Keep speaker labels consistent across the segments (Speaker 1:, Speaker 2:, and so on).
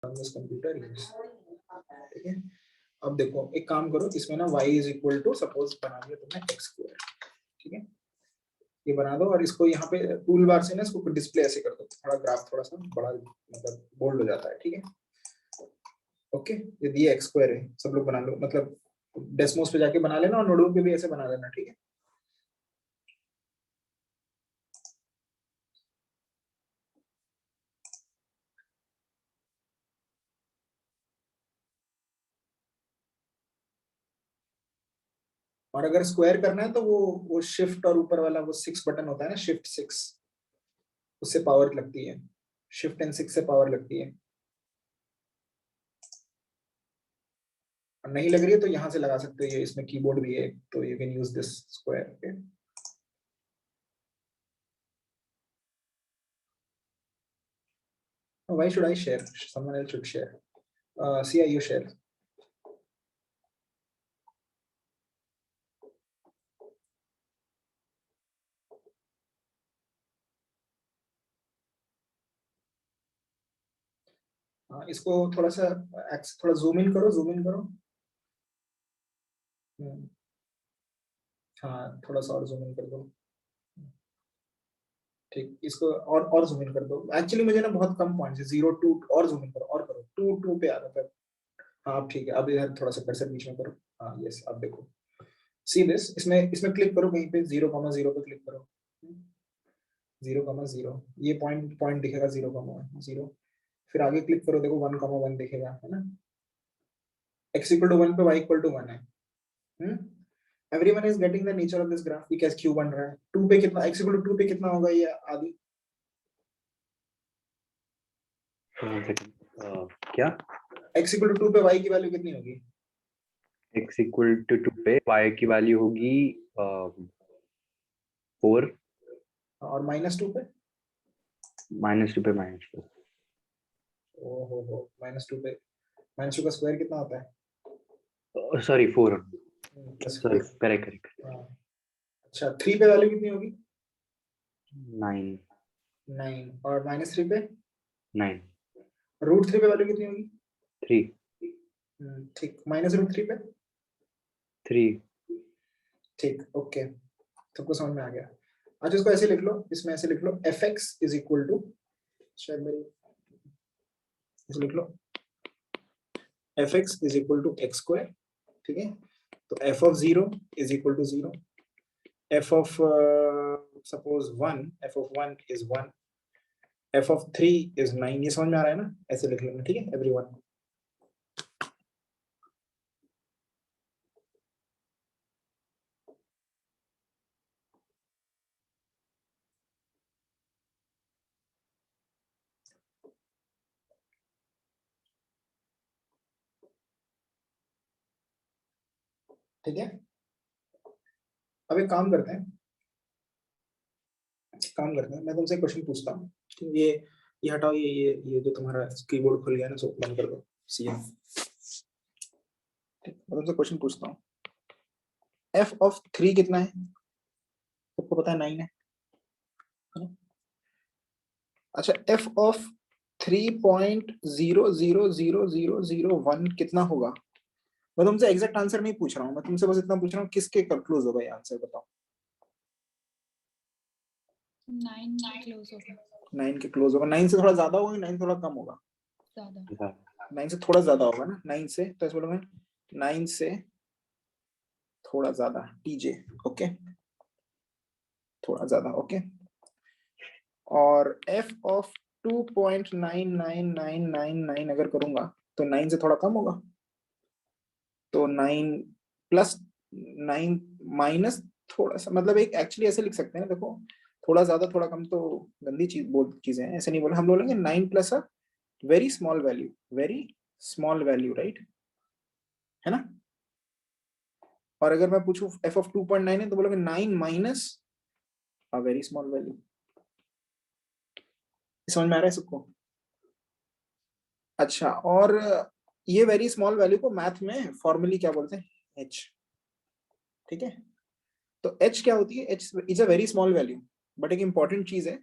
Speaker 1: Computer, ठीक है। अब देखो एक काम करो, इसमें ना y is equal to suppose बना दिया तुमने x स्क्वायर, ठीक है, ये बना दो और इसको यहाँ पे टूल बार से ना इसको डिस्प्ले ऐसे कर दो, थोड़ा ग्राफ थोड़ा सा बड़ा मतलब बोल्ड हो जाता है, ठीक है। ओके, ये दिया x स्क्वायर है, सब लोग बना लो, मतलब डेस्मोस पे जाके बना लेना और नोटबुक पे भी ऐसे बना लेना, ठीक है। और अगर स्क्वायर करना है तो वो शिफ्ट और ऊपर वाला वो 6 बटन होता है ना, शिफ्ट 6, उससे पावर लगती है, शिफ्ट एंड 6 से पावर लगती है। और नहीं लग रही है तो यहाँ से लगा सकते हो, ये इसमें कीबोर्ड भी है तो you can use this square, okay. Why should I share? Someone else should share. See, you share. इसको थोड़ा सा थोड़ा जूम इन करो, जूम इन करो। हाँ, थोड़ा सा और जूम इन कर दो, ठीक। इसको और जूम इन कर दो। एक्चुअली मुझे ना बहुत कम पॉइंट्स है, 0 2 और जूम इन करो, और करो 2 2 पे आ रहा है। हाँ ठीक है, अब इधर थोड़ा सा कर्सर बीच में करो। हाँ यस, अब देखो, सी दिस, इसमें क्लिक करो कहीं पे, 0,0 पे क्लिक करो, 0,0, ये पॉइंट पॉइंट दिखेगा 0,0। फिर आगे क्लिक करो, देखो 1,1 दिखेगा, है ना। x इक्वल टू 1 पे y इक्वल टू 1 है। Everyone is getting the nature of this graph, ये कैसे क्यों बन रहा है। 2 पे कितना, x इक्वल टू 2 पे कितना होगा ये आदि।
Speaker 2: क्या
Speaker 1: x इक्वल टू 2 पे y की वैल्यू कितनी होगी।
Speaker 2: x इक्वल टू 2 पे y की वैल्यू होगी 4,
Speaker 1: और -2 पे,
Speaker 2: -2 पे -2।
Speaker 1: ओहो, -2 पे, -2 का स्क्वायर कितना होता है।
Speaker 2: Sorry 4, sorry
Speaker 1: +4।
Speaker 2: करेक्ट।
Speaker 1: अच्छा, 3 पे वैल्यू कितनी होगी।
Speaker 2: 9
Speaker 1: और -3 पे,
Speaker 2: 9
Speaker 1: √3 पे वैल्यू कितनी होगी।
Speaker 2: 3
Speaker 1: ठीक, -√3 पे,
Speaker 2: 3।
Speaker 1: ठीक, ओके, सबको समझ में आ गया। अच्छा, इसको ऐसे लिख लो, इसमें ऐसे लिख लो, fx इज इक्वल टू, शायद मेरी ऐसे लिख लो, fx is equal to x square, ठीक है। तो f of 0 is equal to 0, f of suppose 1, f of 1 is 1, f of 3 is 9। ये समझ में आ रहा है ना, ऐसे लिख लेना, ठीक है एवरीवन। ठीक है, अब एक काम करते हैं, मैं तुमसे क्वेश्चन पूछता हूँ। ये हटाओ, ये जो तुम्हारा कीबोर्ड खुल गया ना, सो बंद कर दो, सीएम। मैं तुमसे क्वेश्चन पूछता हूँ, f ऑफ 3 कितना है, सबको पता है 9 है ना? अच्छा, f ऑफ 3.000001 कितना होगा। मैं तुमसे एग्जैक्ट आंसर नहीं पूछ रहा हूँ, मैं तुमसे बस इतना पूछ रहा हूँ किसके क्लोज होगा ये आंसर, बताओ।
Speaker 3: 9 के क्लोज होगा।
Speaker 1: 9 के क्लोज होगा। 9 से थोड़ा ज्यादा होगा, 9 थोड़ा कम होगा।
Speaker 3: ज्यादा।
Speaker 1: 9 से थोड़ा ज्यादा होगा ना, 9 से, तो ऐसे बोलूंगा 9 से थोड़ा ज्यादा, टीजे, ओके, थोड़ा ज्यादा, ओके। और f ऑफ 2.99999 अगर करूंगा तो 9 से थोड़ा कम होगा, तो 9 प्लस 9 माइनस थोड़ा सा, मतलब एक एक्चुअली ऐसे लिख सकते हैं, देखो थोड़ा ज्यादा थोड़ा कम तो गंदी चीजें हैं, ऐसे नहीं बोले, हम बोलेंगे 9 प्लस अ वेरी स्मॉल वैल्यू, राइट, है ना। और अगर मैं पूछूं f ऑफ 2.9 है तो बोलोगे 9 माइनस अ वेरी स्मॉल वैल्यू। समझ में आ रहा है सबको। अच्छा, और ये वेरी स्मॉल वैल्यू को मैथ में फॉर्मली क्या बोलते हैं, h, ठीक है। तो h क्या होती है, h is a very small value, but एक इंपॉर्टेंट चीज है,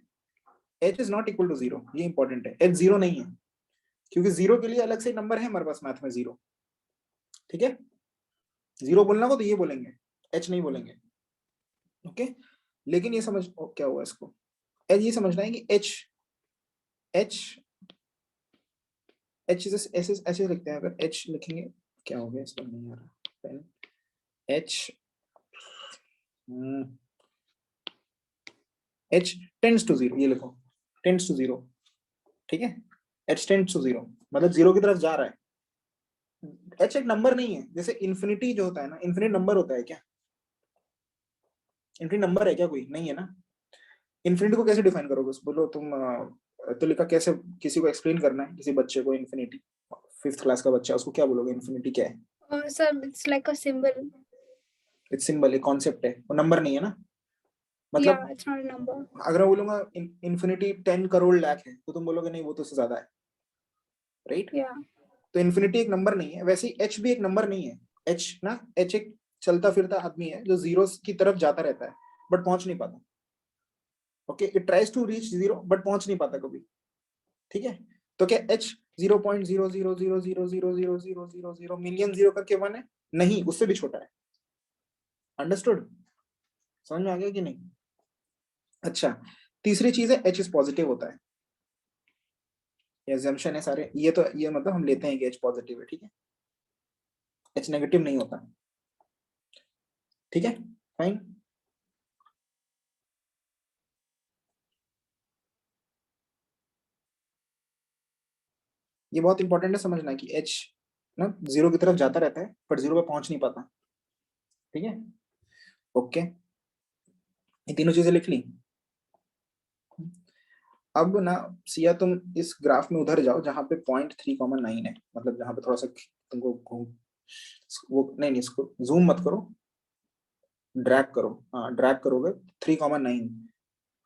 Speaker 1: h is not equal to 0, ये इंपॉर्टेंट है, h 0 नहीं है। क्योंकि जीरो के लिए अलग से नंबर है हमारे पास मैथ में, जीरो। ठीक है, जीरो बोलना हो तो ये बोलेंगे, एच नहीं बोलेंगे। ओके, लेकिन ये समझ क्या हुआ इसको, ये समझना है कि एच एच एच ऐसे ऐसे लिखते हैं, अगर एच लिखेंगे क्या हो गया, इसका नहीं आ रहा pen, H H tends to zero, ये लिखो टेंड्स टू जीरो। ठीक है, एच टेंड्स टू जीरो मतलब जीरो की तरफ जा रहा है। एच एक नंबर नहीं है, जैसे इन्फिनिटी जो होता है ना, इन्फिनिट नंबर होता है क्या, इन्फिनिट नंबर है क्या, कोई नहीं है ना। इन्फिनिटी को कैसे डिफाइन करोगे, बोलो तुम, तो लिखा कैसे, किसी को एक्सप्लेन करना है किसी बच्चे को इन्फिनिटी, 5th क्लास का बच्चा, उसको क्या बोलोगे इन्फिनिटी क्या है।
Speaker 4: Sir it's like a symbol.
Speaker 1: It's symbol, एक कॉन्सेप्ट है, वो नंबर नहीं है ना।
Speaker 4: या
Speaker 1: मतलब
Speaker 4: इट्स नॉट अ नंबर।
Speaker 1: अगर मैं बोलूंगा इन्फिनिटी 10 करोड़ लाख है, तो तुम बोलोगे नहीं वो तो उससे ज्यादा है, राइट।
Speaker 4: या
Speaker 1: तो इन्फिनिटी एक नंबर नहीं है, वैसे ही एच भी एक नंबर नहीं है। एच ना, एच एक चलता फिरता आदमी है जो जीरो की तरफ जाता रहता है बट पहुंच नहीं पाता। Okay, it tries to reach zero but पहुंच नहीं पाता कभी। ठीक है, तो क्या एच 0.000000000 मिलियन जीरो करके वन है, नहीं, उससे भी छोटा है। अंडरस्टूड, समझ में आ गया कि नहीं। अच्छा, तीसरी चीज है एच इज पॉजिटिव होता है, ये assumption है सारे, ये तो ये मतलब हम लेते हैं कि एच पॉजिटिव है, ठीक है, एच नेगेटिव नहीं होता। ठीक है, फाइन। ये बहुत इंपॉर्टेंट है समझना कि एच ना जीरो की तरफ जाता रहता है पर जीरो पे पहुंच नहीं पाता। ठीक है, ओके, ये तीनों चीजें लिख ली। अब ना सिया तुम इस ग्राफ में उधर जाओ जहां पे 0.3,9 है, मतलब जहां पे थोड़ा सा तुमको वो नहीं नहीं, इसको जूम मत करो, ड्रैग करो, हाँ ड्रैग करोगे 3,9,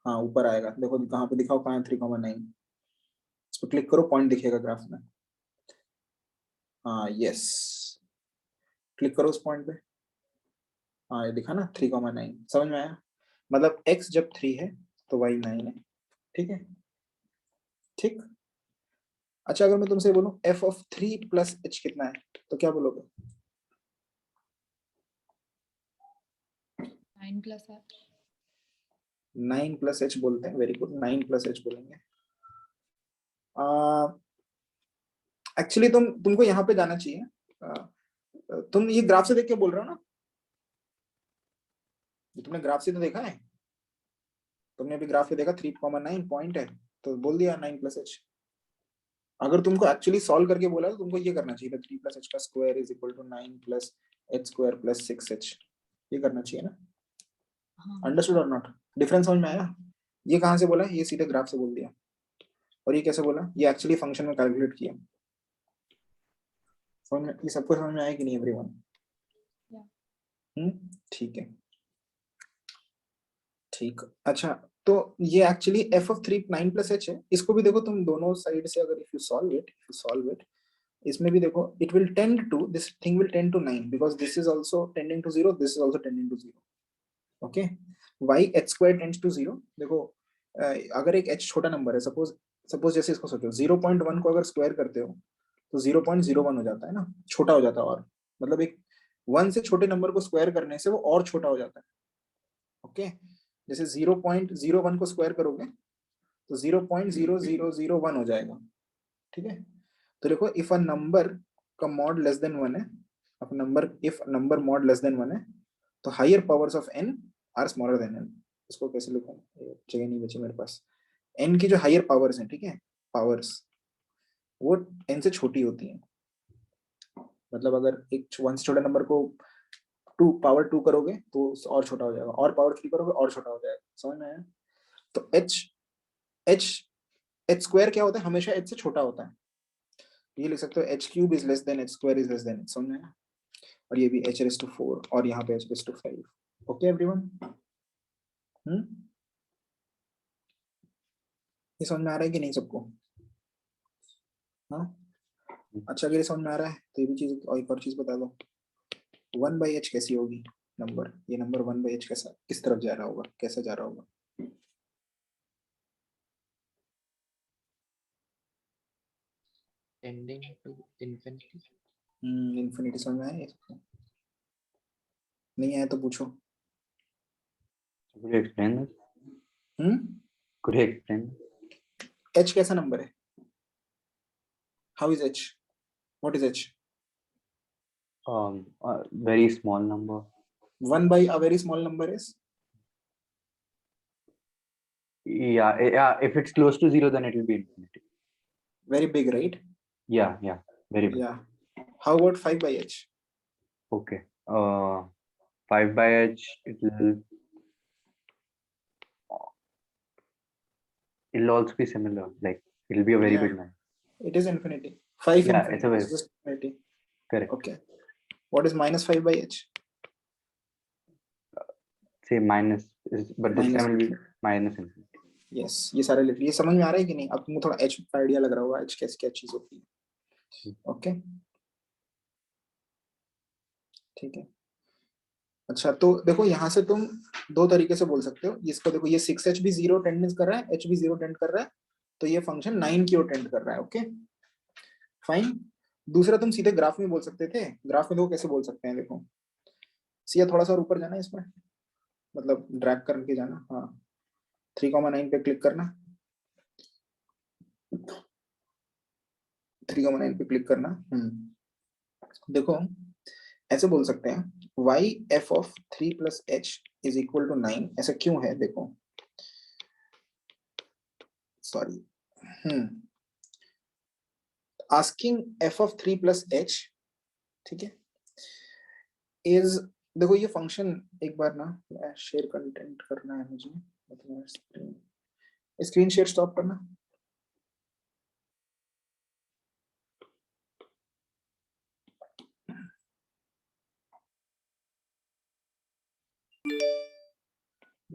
Speaker 1: हाँ ऊपर आएगा, देखो कहाँ पे दिखाओ, कहाँ है 3,9, इस पर क्लिक करो, पॉइंट दिखेगा ग्राफ में, हाँ यस, क्लिक करो उस पॉइंट पे, हाँ ये दिखा ना 3,9, समझ में आया, मतलब x जब 3 है तो y 9 है। ठीक है, ठीक। अच्छा, अगर मैं तुमसे बोलूं f ऑफ 3 प्लस h कितना है, तो क्या बोलोगे।
Speaker 3: 9 plus h.
Speaker 1: 9 प्लस h बोलते हैं, वेरी गुड, 9 प्लस h बोलेंगे। एक्चुअली तुमको यहाँ पे जाना चाहिए, तुम ये ग्राफ से देख के बोल रहे हो ना, ये तुमने ग्राफ से तो देखा है, तुमने अभी ग्राफ पे देखा 3,9 पॉइंट है, तो बोल दिया 9 प्लस h। अगर तुमको एक्चुअली सॉल्व करके बोला तो तुमको ये करना चाहिए था, 3 प्लस h का square is equal to 9 plus h square plus 6h, ये करना चाहिए ना।
Speaker 3: हाँ.
Speaker 1: अंडरस्टूड और नॉट, डिफरेंस समझ में आया। ये कहाँ से बोला, ये सीधे ग्राफ से बोल दिया, और ये कैसे बोला, ये एक्चुअली फंक्शन में कैलकुलेट किया। समझ में, ये सबको समझ में आया कि नहीं एवरीवन। ठीक है, ठीक। अच्छा, तो ये actually f of 3 9 plus h है, इसको भी देखो तुम दोनों साइड से, अगर इफ यू सॉल्व इट, इसमें भी देखो it will tend to, this thing will tend to 9 because this is also tending to 0, this is also tending to 0। Okay, y h square tends to 0, देखो अगर एक h छोटा number है, suppose जैसे इसको सोचो 0.1 को अगर स्क्वायर करते हो तो 0.01 हो जाता है ना, छोटा हो जाता है, और मतलब एक 1 से छोटे नंबर को स्क्वायर करने से वो और छोटा हो जाता है। ओके, जैसे 0.01 को स्क्वायर करोगे तो 0.0001 हो जाएगा। ठीक है, तो देखो इफ अ नंबर का मॉड लेस देन 1 है, if number mod less than 1 है, तो higher powers of n are smaller than n। इसको कैसे लिखूं, जगह नहीं बची मेरे पास, n की जो हायर पावर्स हैं, ठीक है, पावर्स वो n से छोटी होती हैं, मतलब अगर एक 1 से छोटे नंबर को 2 पावर 2 करोगे तो और छोटा हो जाएगा, और पावर 3 करोगे और छोटा हो जाएगा। समझ में आया। तो h h स्क्वायर क्या होता है, हमेशा h से छोटा होता है, ये लिख सकते हो h cube is less than h square is less than, समझ में आया। और ये भी h रेज़ टू 4 और यहाँ पे h raise to 5। Okay everyone, ये समझ में आ रहा है कि नहीं सबको। हाँ, अच्छा, अगर ये समझ में आ रहा है तो ये भी चीज, और एक और चीज बता दो, 1/h कैसी होगी नंबर, ये नंबर 1/h कैसा, किस तरफ जा रहा होगा, कैसे जा रहा होगा।
Speaker 5: tending to infinity.
Speaker 1: इन्फिनिटी समझ में आया इसको? नहीं आया तो पूछो।
Speaker 2: Could you explain this? Could you explain?
Speaker 1: h कैसा नंबर है? How is h? What is h?
Speaker 2: A very small number.
Speaker 1: 1 by a very small number is?
Speaker 2: Yeah. If it's close to 0, then it will be infinity.
Speaker 1: Very big, right?
Speaker 2: Yeah, very big.
Speaker 1: Yeah. How about 5 by h?
Speaker 2: Okay. 5 by h, it'll also be similar. Like it'll be a very
Speaker 1: Yeah.
Speaker 2: big number.
Speaker 1: It is infinity. 5
Speaker 2: Yeah,
Speaker 1: infinity.
Speaker 2: it's a very-
Speaker 1: It's just infinity.
Speaker 2: Correct.
Speaker 1: Okay. What is minus 5 by h?
Speaker 2: Say minus is, but this
Speaker 1: Minus.
Speaker 2: time will be minus infinity.
Speaker 1: Yes. ये सारे लिख ये समझ में आ रहा है कि नहीं? अब तुमको थोड़ा h का आइडिया लग रहा होगा h कैसे क्या चीज होती है. ओके. ठीक है. अच्छा तो देखो यहाँ से तुम दो तरीके से बोल सकते हो. इसको देखो ये 6h भी 0 टेंड कर रहा है, h भी 0 टेंड कर रहा है, तो ये फंक्शन 9 की ओर टेंड कर रहा है. Okay fine. दूसरा तुम सीधे ग्राफ में बोल सकते थे. ग्राफ में देखो कैसे बोल सकते हैं. देखो सीधा थोड़ा सा और ऊपर जाना है इसमें, मतलब ड्रैग करके जाना. हाँ 3,9 पे क्लिक करना. 3,9 पे क्लिक करना. देखो ऐसे बोल सकते हैं y f of 3 plus h is equal to 9. ऐसा क्यों है? देखो sorry asking f of 3 plus h, ठीक है, is देखो ये फंक्शन एक बार ना शेयर कंटेंट करना है मुझे, मतलब स्क्रीन शेयर स्टॉप करना.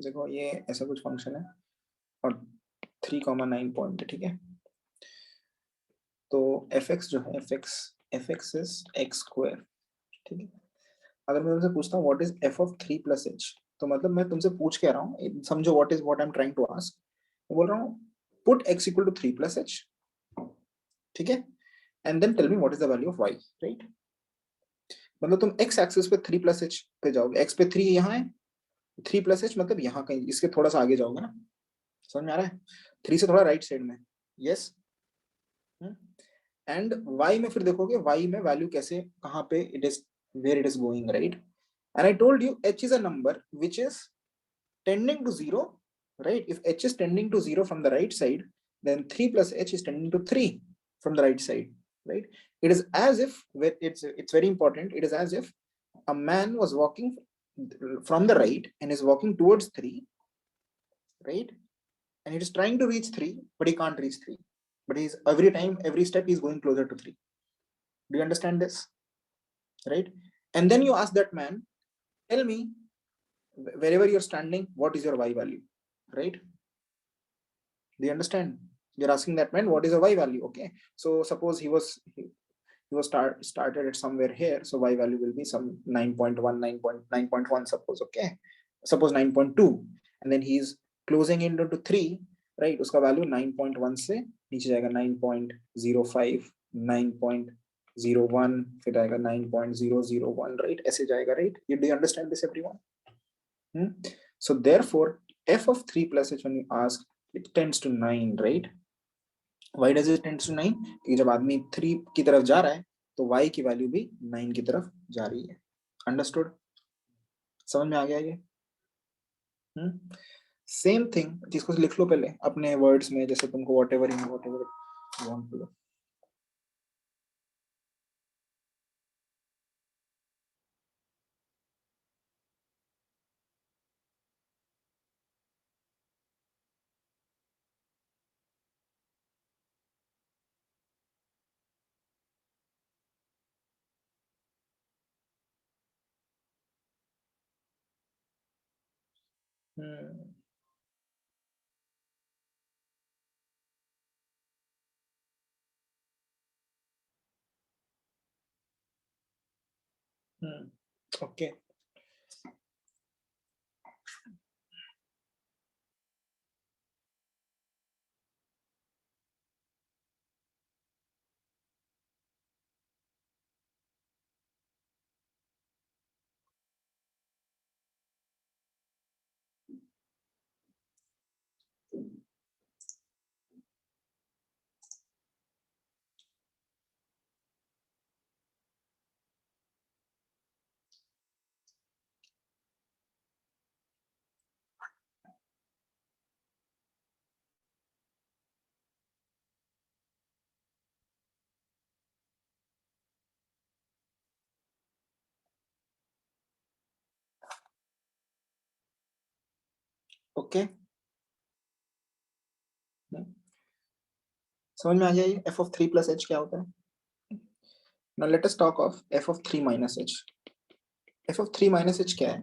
Speaker 1: देखो ये ऐसा कुछ फंक्शन है और 3,9 पॉइंट है. ठीक है, तो fx जो है fx is x स्क्वायर. ठीक है, अगर मैं तुमसे पूछता हूँ what is f of 3 plus h, तो मतलब मैं तुमसे पूछ के आ रहा हूँ, समझो what I am trying to ask. मैं बोल रहा हूँ put x equal to 3 plus h. ठीक है, and then tell me what is the value of y. Right, मतलब तुम x एक्सिस पे 3 plus h पे जाओगे. x पे 3 यहाँ है, 3 plus h मतलब यहाँ कहीं इसके थोड़ा सा आगे जाओगे ना. समझ में आ रहा है? 3 से थोड़ा राइट साइड में. यस. एंड y में फिर देखोगे y में वैल्यू कैसे कहाँ पे it is where it is going, right? And I told you h is a number which is tending to 0, right? If h is tending to 0 from the right side, then 3 plus h is tending to 3 from the right side, right? It is as if, it's very important, it is as if a man was walking from the right and is walking towards 3, right? And it is trying to reach 3, but he can't reach 3. But he's every step he's going closer to 3. Do you understand this? Right? And then you ask that man, tell me wherever you're standing, what is your y value? Right? Do you understand? You're asking that man what is a y value. Okay, so suppose he was started at somewhere here, so y value will be some 9.1, 9.1 suppose. Okay, suppose 9.2, and then he's closing into 3, right? Uska value 9.1 से नीचे जाएगा 9.05, 9.01, फिर आएगा 9.001, right? ऐसे जाएगा, right? Do you understand this, everyone? So therefore f of 3 plus h, when you ask, it tends to 9, right? Why does it tends to 9? क्योंकि जब आदमी 3 की तरफ जा रहा है तो y की वैल्यू भी 9 की तरफ जा रही है. अंडरस्टूड? समझ में आ गया ये? सेम थिंग, इसको लिख लो पहले अपने वर्ड्स में, जैसे तुमको whatever you want to do. Okay. Okay, समझ में आ गया ये f of 3 plus h क्या होता है? Now let us talk of f of 3 minus h. f of 3 minus h क्या है?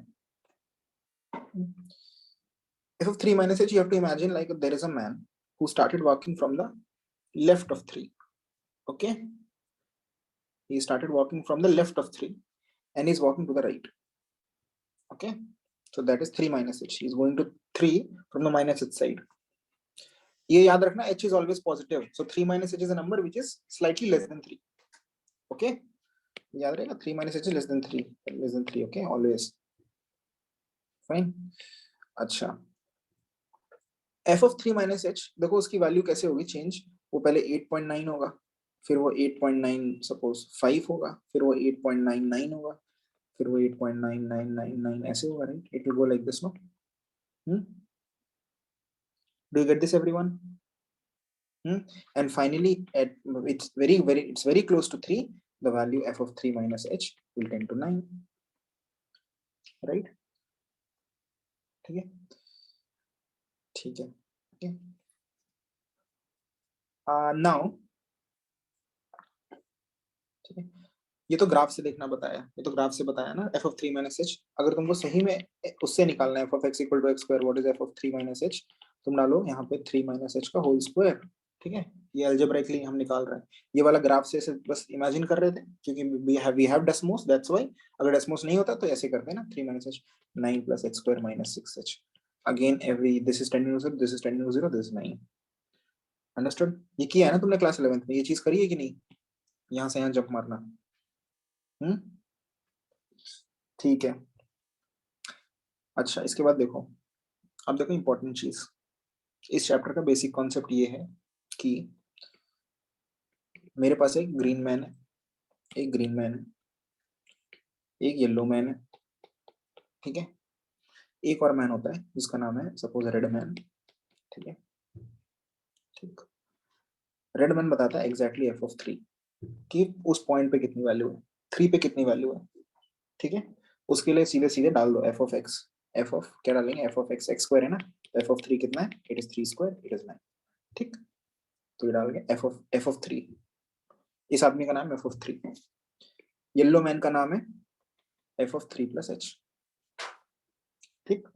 Speaker 1: f of 3 minus h, you have to imagine like there is a man who started walking from the left of 3. Okay, he started walking from the left of 3 and he's walking to the right. Okay, so that is 3 minus h. He's going to 3 from the minus h side. ये याद रखना, h is always positive, so 3 minus h is a number which is slightly less than 3. Okay, याद रहेगा, 3 minus h is less than 3. Okay, always fine. अच्छा, f of 3 minus h, देखो उसकी value कैसे होगी चेंज, वो पहले 8.9 होगा, फिर वो 8.9 सपोज 5 होगा, फिर वो 8.99 होगा, फिर वो 8.9999 ऐसे होगा, right? It will go like this, no? Do you get this, everyone? And finally, it's very close to 3. The value f of 3 minus h will tend to 9, right? ठीक है, ठीक है. Okay. Now, ठीक है, ये तो ग्राफ से देखना बताया, ये तो ग्राफ से बताया ना f of 3 minus h. अगर तुमको सही में उससे निकालना है f of x equal to x square, what is f of 3 minus h, तुम डालो यहाँ पे 3 minus h का होल स्क्वायर. ठीक है, ये अलजेब्राइकली हम निकाल रहे हैं. ये वाला ग्राफ से ऐसे बस इमेजिन कर रहे थे क्योंकि we have Desmos, that's why. अगर डेस्मोस नहीं होता तो ऐसे करते हैं ना, 3 minus h, 9 plus h square minus 6h. Again, this is tending to 0, this is tending to 0, this is 9. Understood? ये किया है ना तुमने क्लास 11th में, ये चीज करी है कि नहीं? यहाँ से यहाँ जंप मारना. ठीक है. अच्छा, इसके बाद देखो, अब देखो इंपॉर्टेंट चीज, इस चैप्टर का बेसिक कॉन्सेप्ट ये है कि मेरे पास एक ग्रीन मैन है, एक ग्रीन मैन है, एक येलो मैन है. ठीक है, एक और मैन होता है जिसका नाम है सपोज रेड मैन. ठीक है, ठीक. रेड मैन बताता है एग्जैक्टली f of 3 कि उस पॉइंट पे कितनी वैल्यू है, 3 पे कितनी वैल्यू है. ठीक है, उसके लिए सीधे सीधे डाल दो f of x. f of क्या डालेंगे, f of x स्क्वायर है ना, f of 3 कितना है, it is 3 square, it is 9. ठीक, तो ये डालेंगे f of 3. इस आदमी का नाम है f of 3. येलो मैन का नाम है f of 3 plus h. ठीक,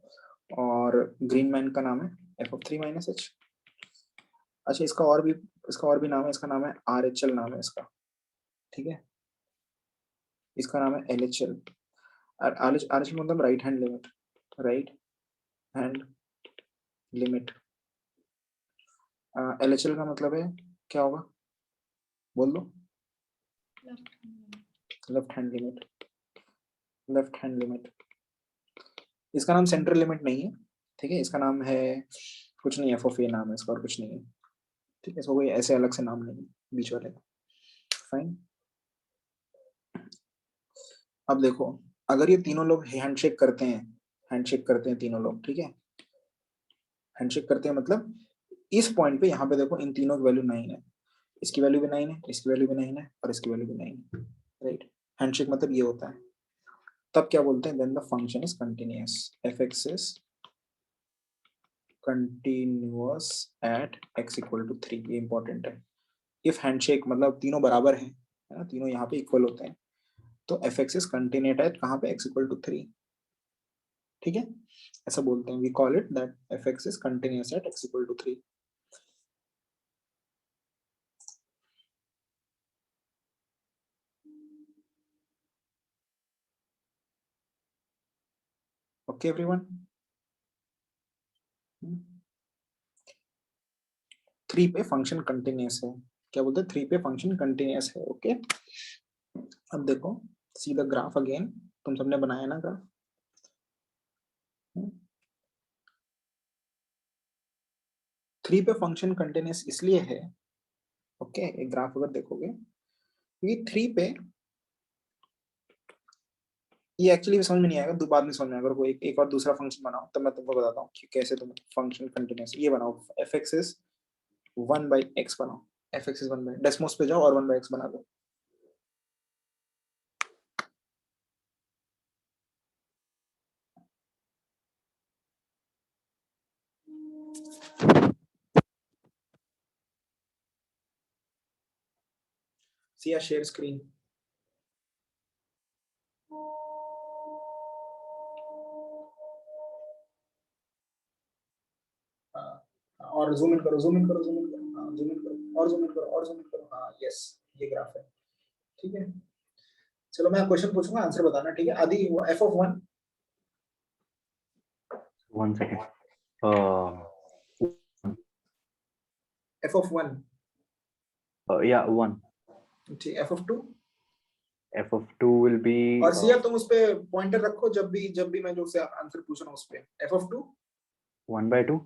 Speaker 1: और ग्रीन मैन का नाम है f of 3 minus h. अच्छा, इसका और भी नाम है, इसका नाम है RHL नाम है इसका. ठीक है, इसका नाम है LHL. RHL मतलब right hand limit, right hand limit. LHL का मतलब है क्या होगा, बोल दो? Left hand limit. Left hand limit. इसका नाम सेंट्रल लिमिट नहीं है. ठीक है, इसका नाम है कुछ नहीं, f of a नाम है इसका, और कुछ नहीं है. ठीक है, इसको कोई ऐसे अलग से नाम नहीं है बीच वाले का. फाइन. अब देखो, अगर ये तीनों लोग हैंडशेक करते हैं तीनों लोग. ठीक है, हैंडशेक करते हैं मतलब इस पॉइंट पे, यहाँ पे देखो इन तीनों की वैल्यू 9 है, इसकी वैल्यू भी 9 है, इसकी वैल्यू भी 9 है, और इसकी वैल्यू भी 9 है, राइट? हैंडशेक मतलब ये होता है. तब क्या बोलते हैं, then the function is continuous. fx is continuous at x equal to 3. ये इंपॉर्टेंट है. इफ हैंडशेक मतलब तीनों बराबर है ना, तीनों यहाँ पे इक्वल होते हैं, तो fx इज कंटिन्यूअस एट कहाँ पे, x इक्वल टू 3. ठीक है, ऐसा बोलते हैं. We call it that fx is continuous at x equal to 3. Okay everyone. 3 पे फंक्शन कंटिन्यूअस है. क्या बोलते हैं, 3 पे फंक्शन कंटिन्यूअस है. ओके, अब देखो, सी द ग्राफ अगेन. तुम सबने बनाया ना ग्राफ. 3 पे फंक्शन कंटिन्यूअस इसलिए है, ओके, एक ग्राफ अगर देखोगे, ये 3 पे, ये एक्चुअली समझ में नहीं आएगा, बाद में समझ में आएगा. कोई एक और दूसरा फंक्शन बनाओ, तब मैं तुमको बताता हूँ कि कैसे तुम फंक्शन कंटिन्यूअस. ये बनाओ, fx इज 1 by x बनाओ. fx इज 1 by, डेस्मोस पे जाओ और 1 by x बना दो. See a share screen. और जूम इन करो, जूम इन करो, जूम इन करो, हाँ जूम इन करो, और जूम इन करो, और जूम इन करो, हाँ यस, ये ग्राफ है, ठीक है। चलो मैं क्वेश्चन पूछूंगा, आंसर बताना, ठीक है। आदि f of 1,
Speaker 2: 1 second.
Speaker 1: f of 1,
Speaker 2: Yeah, 1.
Speaker 1: ठीक, f of 2,
Speaker 2: F of 2 will be
Speaker 1: और सिया तुम उस पे पॉइंटर रखो जब भी मैं जो से आंसर पूछ रहा हूँ उस पे, f of 2
Speaker 2: 1/2.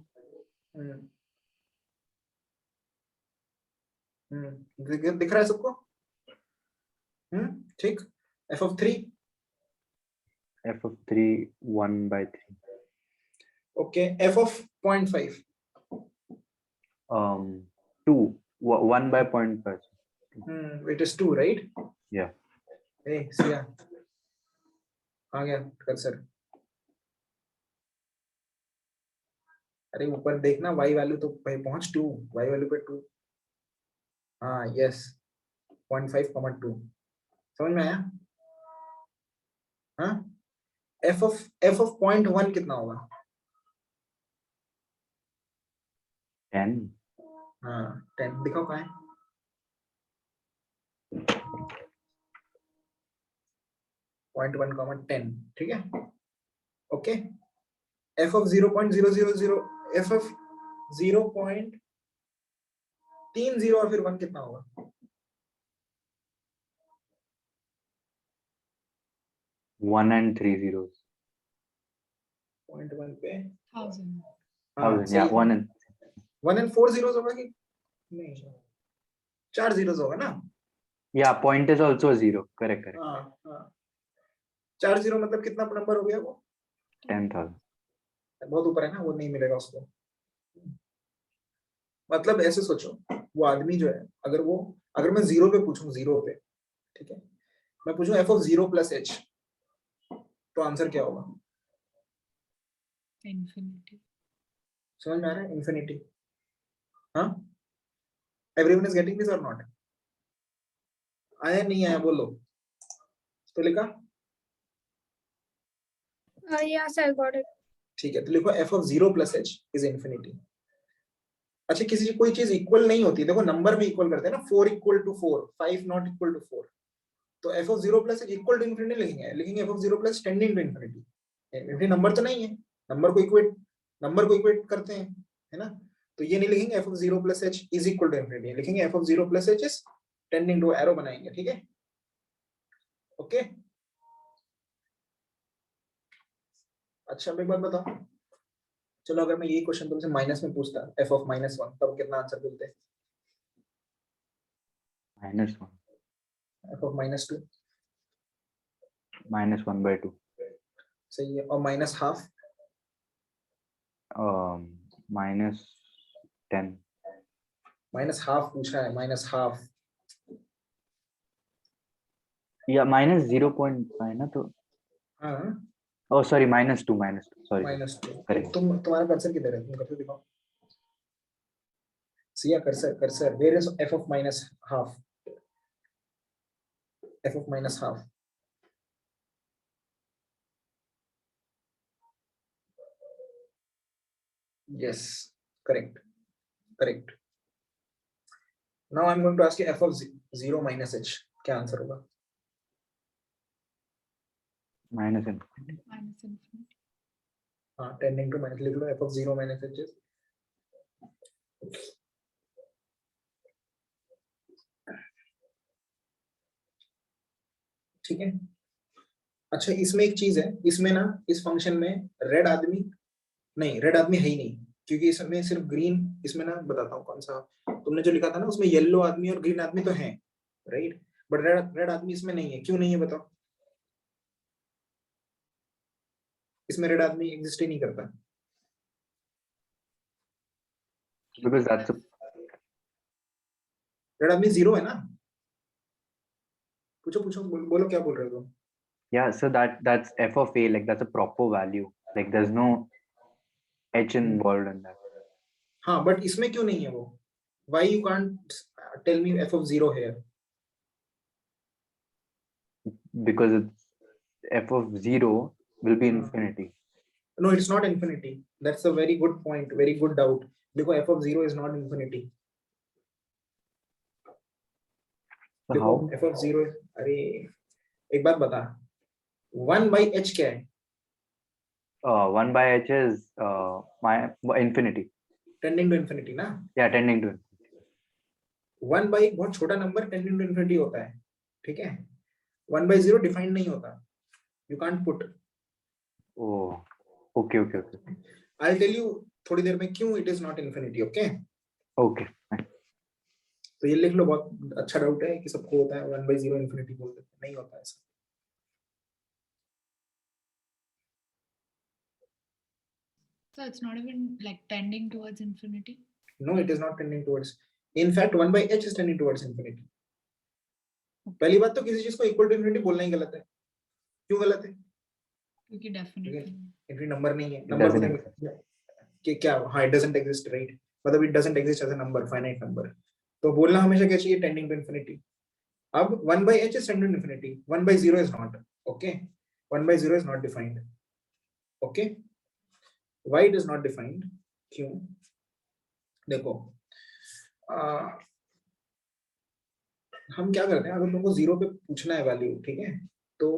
Speaker 1: दिख रहा है सबको? ठीक। f of 3,
Speaker 2: F of 3 1/3.
Speaker 1: Okay. f of 0.5,
Speaker 2: 2 1/0.5.
Speaker 1: it is 2, right?
Speaker 2: Yeah.
Speaker 1: ए सिया आ गया कर्सर, अरे ऊपर देखना, y वैल्यू तो पहुंच 2, y वैल्यू पे 2, हाँ यस 0.5, 2, समझ में आया? हाँ f of 0.1 कितना होगा?
Speaker 2: 10.
Speaker 1: हाँ 10, दिखाओ कहाँ है? पॉइंट 1, 10, ठीक है, okay. f of 0.000, f of 0.30 और फिर 1 कितना होगा?
Speaker 2: 1 and 3 zeros.
Speaker 1: 0.1 पे
Speaker 3: 1000.
Speaker 1: हाँ
Speaker 2: 1000. Yeah, 1 and
Speaker 1: 1 and 4 zeros होगा कि नहीं? 4 zeros होगा ना?
Speaker 2: yeah, point is also a 0. Correct.
Speaker 1: हाँ 4 0 मतलब कितना नंबर हो गया वो?
Speaker 2: 10,000.
Speaker 1: बहुत ऊपर है ना, वो नहीं मिलेगा उसको। मतलब ऐसे सोचो, वो आदमी जो है, अगर मैं 0 पे पूछूं, 0 पे, ठीक है, मैं पूछूं f of 0 plus h, तो आंसर क्या होगा?
Speaker 3: Infinity.
Speaker 1: समझ में आ रहा है? इंफिनिटी। हाँ, एवरीवन इज गेटिंग दिस और नॉट? आया नहीं आया बोलो तो लिखा,
Speaker 4: Yes, I got it.
Speaker 1: ठीक है, तो लिखो f of 0 plus h is infinity। अच्छा, किसी कोई चीज इक्वल नहीं होती, देखो नंबर में इक्वल करते हैं ना, 4 equal to 4, 5 not equal to 4, तो f of 0 plus h equal to infinity लिखेंगे f of 0 plus tending to infinity। Infinity number तो नहीं है, नंबर को इक्वेट करते हैं, है ना? तो ये नहीं लिखेंगे f of 0 plus h is equal to infinity, लिखेंगे f of 0 plus h is tending to, arrow बनाएंगे, ठीक है, ओके। अच्छा एक बात बताओ, चलो अगर मैं ये क्वेश्चन तुमसे माइनस में पूछता, f of -1, तब कितना आंसर मिलते?
Speaker 2: -1.
Speaker 1: f of -2,
Speaker 2: -1/2.
Speaker 1: सही है, और -12,
Speaker 2: -10.
Speaker 1: -12 पूछा है, -12,
Speaker 2: या -0.5 ना, तो
Speaker 1: हाँ
Speaker 2: oh sorry, -2, sorry.
Speaker 1: -2।
Speaker 2: Correct.
Speaker 1: तुम्हारा कर्सर किधर है? तुम कर्सर दिखाओ, Siya cursor, where is f of -12, f of -12, yes, correct। now I'm going to ask you f of 0 minus h, क्या आंसर होगा?
Speaker 2: -infinity.
Speaker 3: Minus infinity.
Speaker 1: हाँ, tending to minus लिख लो, f of 0 minus h is, ठीक है। अच्छा, इसमें एक चीज है, इसमें ना, इस फंक्शन में रेड आदमी है ही नहीं, क्योंकि इसमें सिर्फ ग्रीन, इसमें ना बताता हूँ कौन सा, तुमने जो लिखा था ना उसमें येलो आदमी और ग्रीन आदमी तो है, राइट, बट रेड आदमी इसमें नहीं है। क्यों नहीं है बताओ? इसमें रेड आदमी एग्जिस्ट ही नहीं करता,
Speaker 2: Because that's a
Speaker 1: रेड आदमी 0 है ना? पूछो बोलो क्या बोल रहे हो तुम?
Speaker 2: yeah, so that's f of a, like that's a proper value, like there's no h involved in that.
Speaker 1: हाँ बट इसमें क्यों नहीं है वो? Why you can't tell me f of 0 here?
Speaker 2: because it's f of 0 will be
Speaker 1: हाँ.
Speaker 2: infinity.
Speaker 1: No, it's not infinity. That's a very good point, very good doubt. देखो f of 0 is not infinity.
Speaker 2: So
Speaker 1: देखो
Speaker 2: how?
Speaker 1: f of 0, अरे एक बात बता, 1 by h क्या है?
Speaker 2: 1 by h is my infinity.
Speaker 1: Tending to infinity ना?
Speaker 2: Yeah, tending to.
Speaker 1: 1 by एक बहुत छोटा नंबर tending to infinity होता है, ठीक है? 1 by 0 डिफाइंड नहीं होता. You can't put.
Speaker 2: Oh, okay.
Speaker 1: I'll tell you थोड़ी देर में क्यों it is not infinity, okay?
Speaker 2: Okay.
Speaker 1: तो ये लिख लो, बहुत अच्छा डाउट है कि सबको होता है 1 by 0 infinity बोल देते हैं, नहीं होता ऐसा.
Speaker 3: So it's not even like tending towards infinity.
Speaker 1: No, it is not tending towards. In fact, 1 by h is tending towards infinity. पहली बात तो किसी चीज को इक्वल टू इन्फिनिटी बोलना ही गलत है. क्यों गलत है?
Speaker 3: क्योंकि definitely.
Speaker 1: इन्फिनिटी नंबर नहीं है. नंबर कि क्या? हाँ, it doesn't exist, right? मतलब it doesn't exist as a number, finite number. तो बोलना हमेशा क्या चाहिए? Tending to infinity. अब 1 by h is tending to infinity. 1 by 0 is not. Okay? 1 by 0 is not defined. Okay? Why it is not defined? क्यों? देखो, हम क्या करते हैं, अगर तुमको 0 पे पूछना है वैल्यू, ठीक है, तो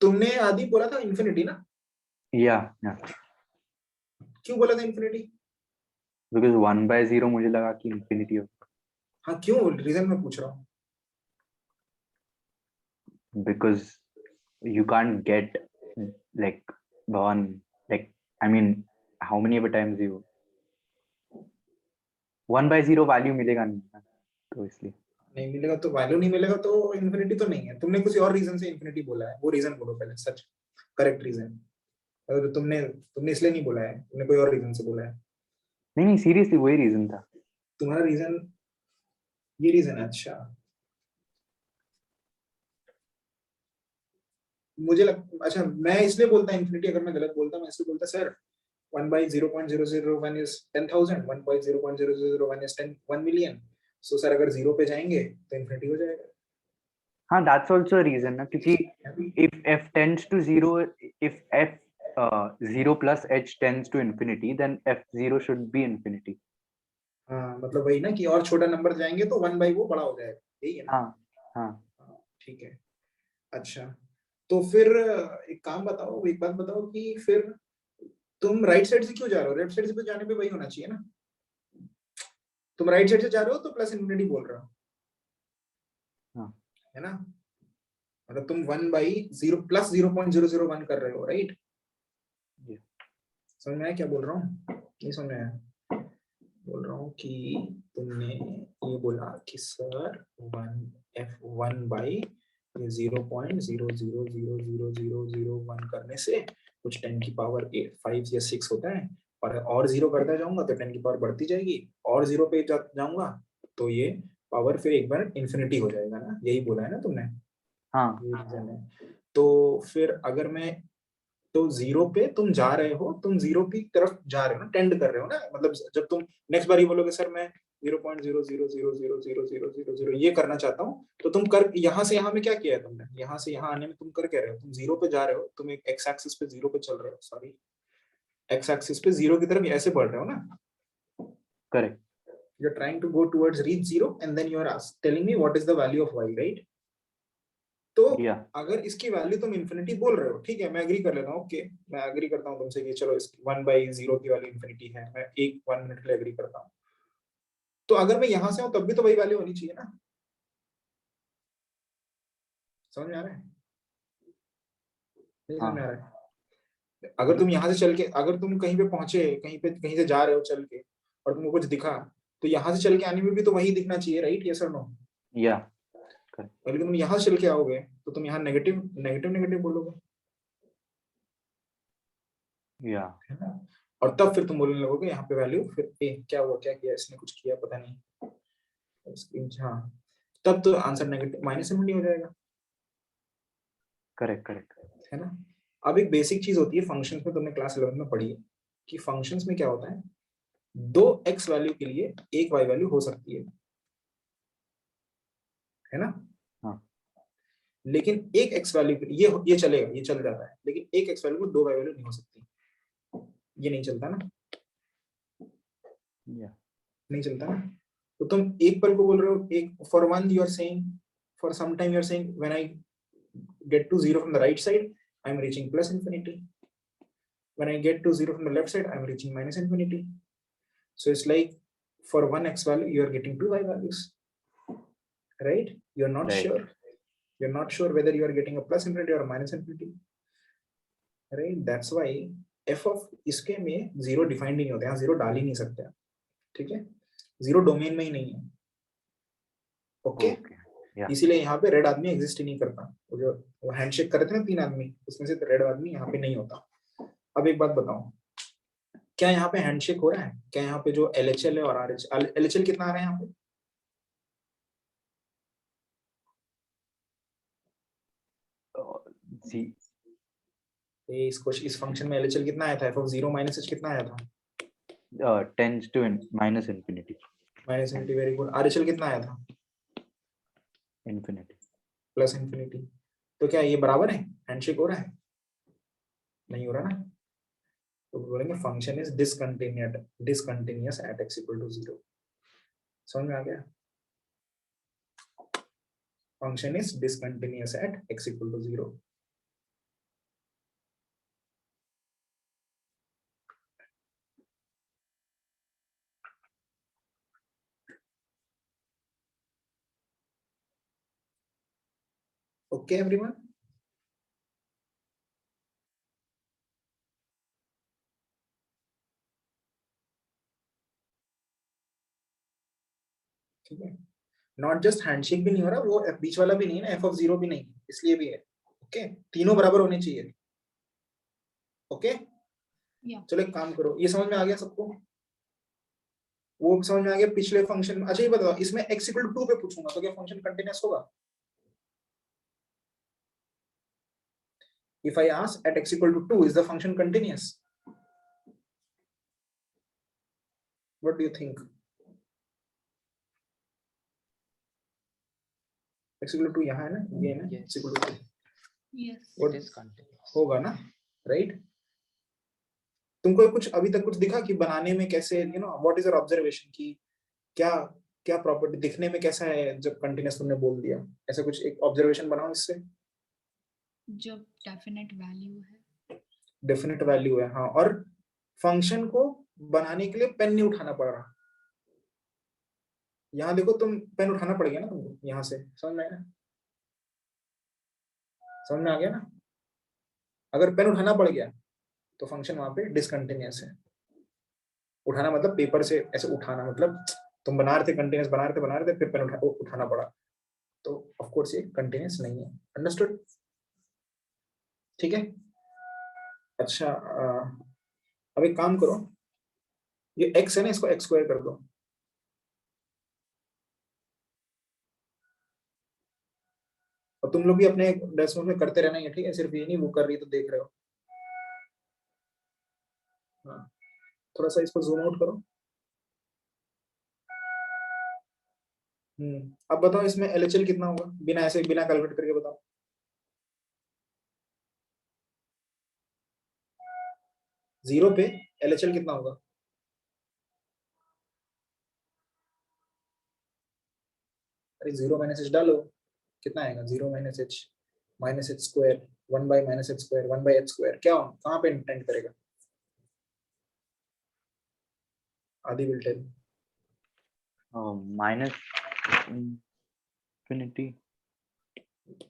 Speaker 1: तुमने आदि बोला था इन्फिनिटी ना?
Speaker 2: Yeah.
Speaker 1: क्यों बोला था इन्फिनिटी?
Speaker 2: Because 1 by 0 मुझे लगा कि infinity हो.
Speaker 1: हाँ, क्यों? रीजन मैं पूछ रहा हूँ.
Speaker 2: Because you can't get like one, like I mean how many ever times you 1 by 0 value मिलेगा नहीं ना, तो इसलिए.
Speaker 1: नहीं मिलेगा तो वैल्यू नहीं मिलेगा तो इन्फिनिटी तो नहीं है. तुमने कुछ और रीजन से इन्फिनिटी बोला है, वो रीजन बोलो पहले, सच करेक्ट रीजन. अगर तुमने इसलिए नहीं बोला है, तुमने कोई और रीजन से बोला है.
Speaker 2: नहीं सीरियसली वही रीजन था.
Speaker 1: तुम्हारा रीजन ये रीजन है. अच्छा, अच्छा मैं इसलिए बोलता इन्फिनिटी, अगर मैं गलत बोलता मैं इसलिए बोलता sir 1 by 0.0001 is 10,000, 1 by 0.0001 is 1 million. So sir अगर 0 पे जाएंगे तो इन्फिनिटी हो जाएगा.
Speaker 2: हाँ, that's also a reason ना, क्योंकि if f tends to 0, if f 0 plus h tends to infinity, then f0 should be infinity.
Speaker 1: हाँ, मतलब वही ना कि और छोटा नंबर जाएंगे तो 1 by वो बड़ा हो जाएगा, यही है ना?
Speaker 2: हाँ.
Speaker 1: ठीक है. अच्छा, तो फिर एक काम बताओ, एक बात बताओ कि फिर तुम राइट साइड से क्यों जा रहे हो? लेफ्ट साइड से तो जाने पे वही होना चाहिए ना. तुम राइट साइड से जा रहे हो तो प्लस इन्फिनिटी बोल रहे हो.
Speaker 2: हाँ.
Speaker 1: है ना? मतलब तुम 1 by 0 plus 0.001 कर रहे हो, राइट? समझ में आया क्या बोल रहा हूँ? नहीं समझ में आया? बोल रहा हूँ कि तुमने ये बोला कि सर 1 by 0.00000001 करने से कुछ 10 की पावर 5 या 6 होता है, और 0 करता जाऊंगा तो 10 की पावर बढ़ती जाएगी, और 0 पे जाऊंगा तो ये पावर फिर एक बार इन्फिनिटी हो जाएगा ना. यही बोला है ना तुमने?
Speaker 2: हाँ.
Speaker 1: ये रीजन है. तो फिर अगर मैं तो 0 पे तुम जा रहे हो, तुम 0 की तरफ जा रहे हो ना, टेंड कर रहे हो ना. मतलब जब तुम नेक्स्ट बार ये बोलोगे सर मैं 0.00000000 ये करना चाहता हूँ, तो तुम कर यहाँ से यहाँ में क्या किया है तुमने? यहाँ से यहाँ आने में तुम कर क्या रहे हो? तुम 0 पे जा रहे हो, तुम एक एक्स एक्सिस पे 0 पे चल रहे हो, सॉरी एक्स एक्सिस पे 0 की तरफ ऐसे बढ़ रहे हो ना.
Speaker 2: Correct.
Speaker 1: You're trying to go towards reach 0 and then you're telling me what is the value of y, right? तो अगर इसकी वैल्यू तुम इन्फिनिटी बोल रहे हो, ठीक है, मैं एग्री कर लेता हूँ. ओके, मैं एग्री करता हूँ तुमसे कि चलो 1 by 0 की वैल्यू इन्फिनिटी है, मैं 1 मिनट के लिए एग्री करता हूँ. तो अगर मैं यहाँ से हूँ तब भी तो वही वैल्यू होनी चाहिए ना. समझ में आ रहा है? नहीं समझ में आ रहा है? अगर तुम यहाँ से चल के, अगर तुम कहीं पे पहुंचे, कहीं से जा रहे हो चल के, और तुमको कुछ दिखा, तो यहाँ से चल के आने में भी तो वही दिखना चाहिए, राइट? यस और नो?
Speaker 2: या.
Speaker 1: लेकिन तुम यहाँ से चल के आओगे तो तुम यहाँ नेगेटिव बोलोगे.
Speaker 2: या.
Speaker 1: है ना? और तब फिर तुम बोलने लगोगे यहाँ पे वैल्यू, फिर क्या हुआ, क्या किया इसने, कुछ किया पता नहीं. हाँ, तब तो आंसर नेगेटिव माइनस इन्फिनिटी हो जाएगा.
Speaker 2: करेक्ट.
Speaker 1: है ना? अब एक बेसिक चीज होती है फंक्शंस में, तुमने क्लास 11 में पढ़ी है कि फंक्शंस में क्या होता है, दो x वैल्यू के लिए एक y वैल्यू हो सकती है ना?
Speaker 2: हाँ।
Speaker 1: लेकिन एक x वैल्यू ये चलेगा, ये चल जाता है, लेकिन एक x वैल्यू को दो y वैल्यू नहीं हो सकती, ये नहीं चलता ना, नहीं चलता ना। तो तुम एक पल को बोल रहे हो, एक for one you are saying, for some time you are saying when I get to zero from the right side I am reaching plus infinity, when I get to zero from the left side I am reaching minus infinity. So it's like for one x value you are getting two y values, right? You're not
Speaker 2: Right.
Speaker 1: sure, you're not sure whether you are getting a plus infinity or a minus infinity, right? That's why f of इसके में zero defined नहीं होते, यहाँ zero डाल ही नहीं सकते, ठीक है? जीरो डोमेन में ही नहीं है, ओके? इसीलिए यहाँ पे रेड आदमी एग्जिस्ट ही नहीं करता, वो जो वो हैंडशेक कर रहे थे ना तीन आदमी, उसमें से रेड आदमी यहाँ पे नहीं होता। अब एक बात बताओ, क्या यहाँ पे हैंडशेक हो रहा है? क्या यहाँ पे जो LHL है और RHL, LHL कितना आ रहा है यहाँ पे? इस फंक्शन में LHL कितना आया था? f of 0 minus h कितना आया था?
Speaker 2: Tends to minus infinity.
Speaker 1: Minus infinity, very good. RHL कितना आया था?
Speaker 2: Infinity.
Speaker 1: Plus infinity. तो क्या ये बराबर है? हैंडशेक हो रहा है? नहीं हो रहा ना? तो बोलेंगे function is discontinuous at x equal to 0. समझ में आ गया? Function is discontinuous at x equal to 0. Okay, everyone? ठीक है, नॉट जस्ट हैंडशेक भी नहीं हो रहा, वो बीच वाला भी नहीं है ना, f of 0 भी नहीं, इसलिए भी है, ओके? तीनों बराबर होने चाहिए, ओके? चलो एक काम करो, ये समझ में आ गया सबको? वो समझ में आ गया पिछले फंक्शन में। अच्छा ये बताओ, इसमें x equal to 2 पे पूछूंगा तो क्या फंक्शन कंटिन्यूअस होगा? If I ask at x equal to 2, is the function continuous? What do you think? X equal to 2 यहाँ है ना, ये है ना,
Speaker 5: Yes.
Speaker 1: x equal to 2.
Speaker 3: Yes.
Speaker 1: What
Speaker 5: It is continuous.
Speaker 1: होगा ना, right? तुमको कुछ अभी तक कुछ दिखा कि बनाने में कैसे, you know, what is your observation कि क्या क्या प्रॉपर्टी दिखने में कैसा है जब कंटिन्यूअस तुमने बोल दिया, ऐसा कुछ एक ऑब्जर्वेशन बनाओ इससे।
Speaker 3: जब डेफिनेट वैल्यू है,
Speaker 1: डेफिनेट वैल्यू है, हाँ, और फंक्शन को बनाने के लिए पेन नहीं उठाना पड़ रहा। यहाँ देखो, तुम पेन उठाना पड़ गया ना तुमको, यहाँ से समझ में आया ना? समझ में आ गया ना? अगर पेन उठाना पड़ गया तो फंक्शन वहां पे डिसकंटिन्यूअस है। उठाना मतलब पेपर से ऐसे उठाना, मतलब तुम बना रहे थे कंटिन्यूअस, बना रहे थे फिर पेन उठाना पड़ा, तो ऑफ कोर्स ये कंटिन्यूअस नहीं है। अंडरस्टूड? ठीक है, अच्छा अब एक काम करो, ये x है ना, इसको x स्क्वायर कर दो। और तुम लोग भी अपने डेस्क में करते रहना है, ठीक है? सिर्फ ये नहीं वो कर रही तो देख रहे हो। हाँ, थोड़ा सा इसको जूम आउट करो। अब बताओ इसमें LHL कितना होगा, बिना ऐसे बिना कैलकुलेट करके बताओ। जीरो पे LHL कितना होगा? अरे जीरो माइनस एच डालो, कितना आएगा? Zero minus H square, 1 by minus H square, 1 by H square, क्या कहाँ पे इंटेंड करेगा? आदि विल टेल।
Speaker 2: Minus infinity.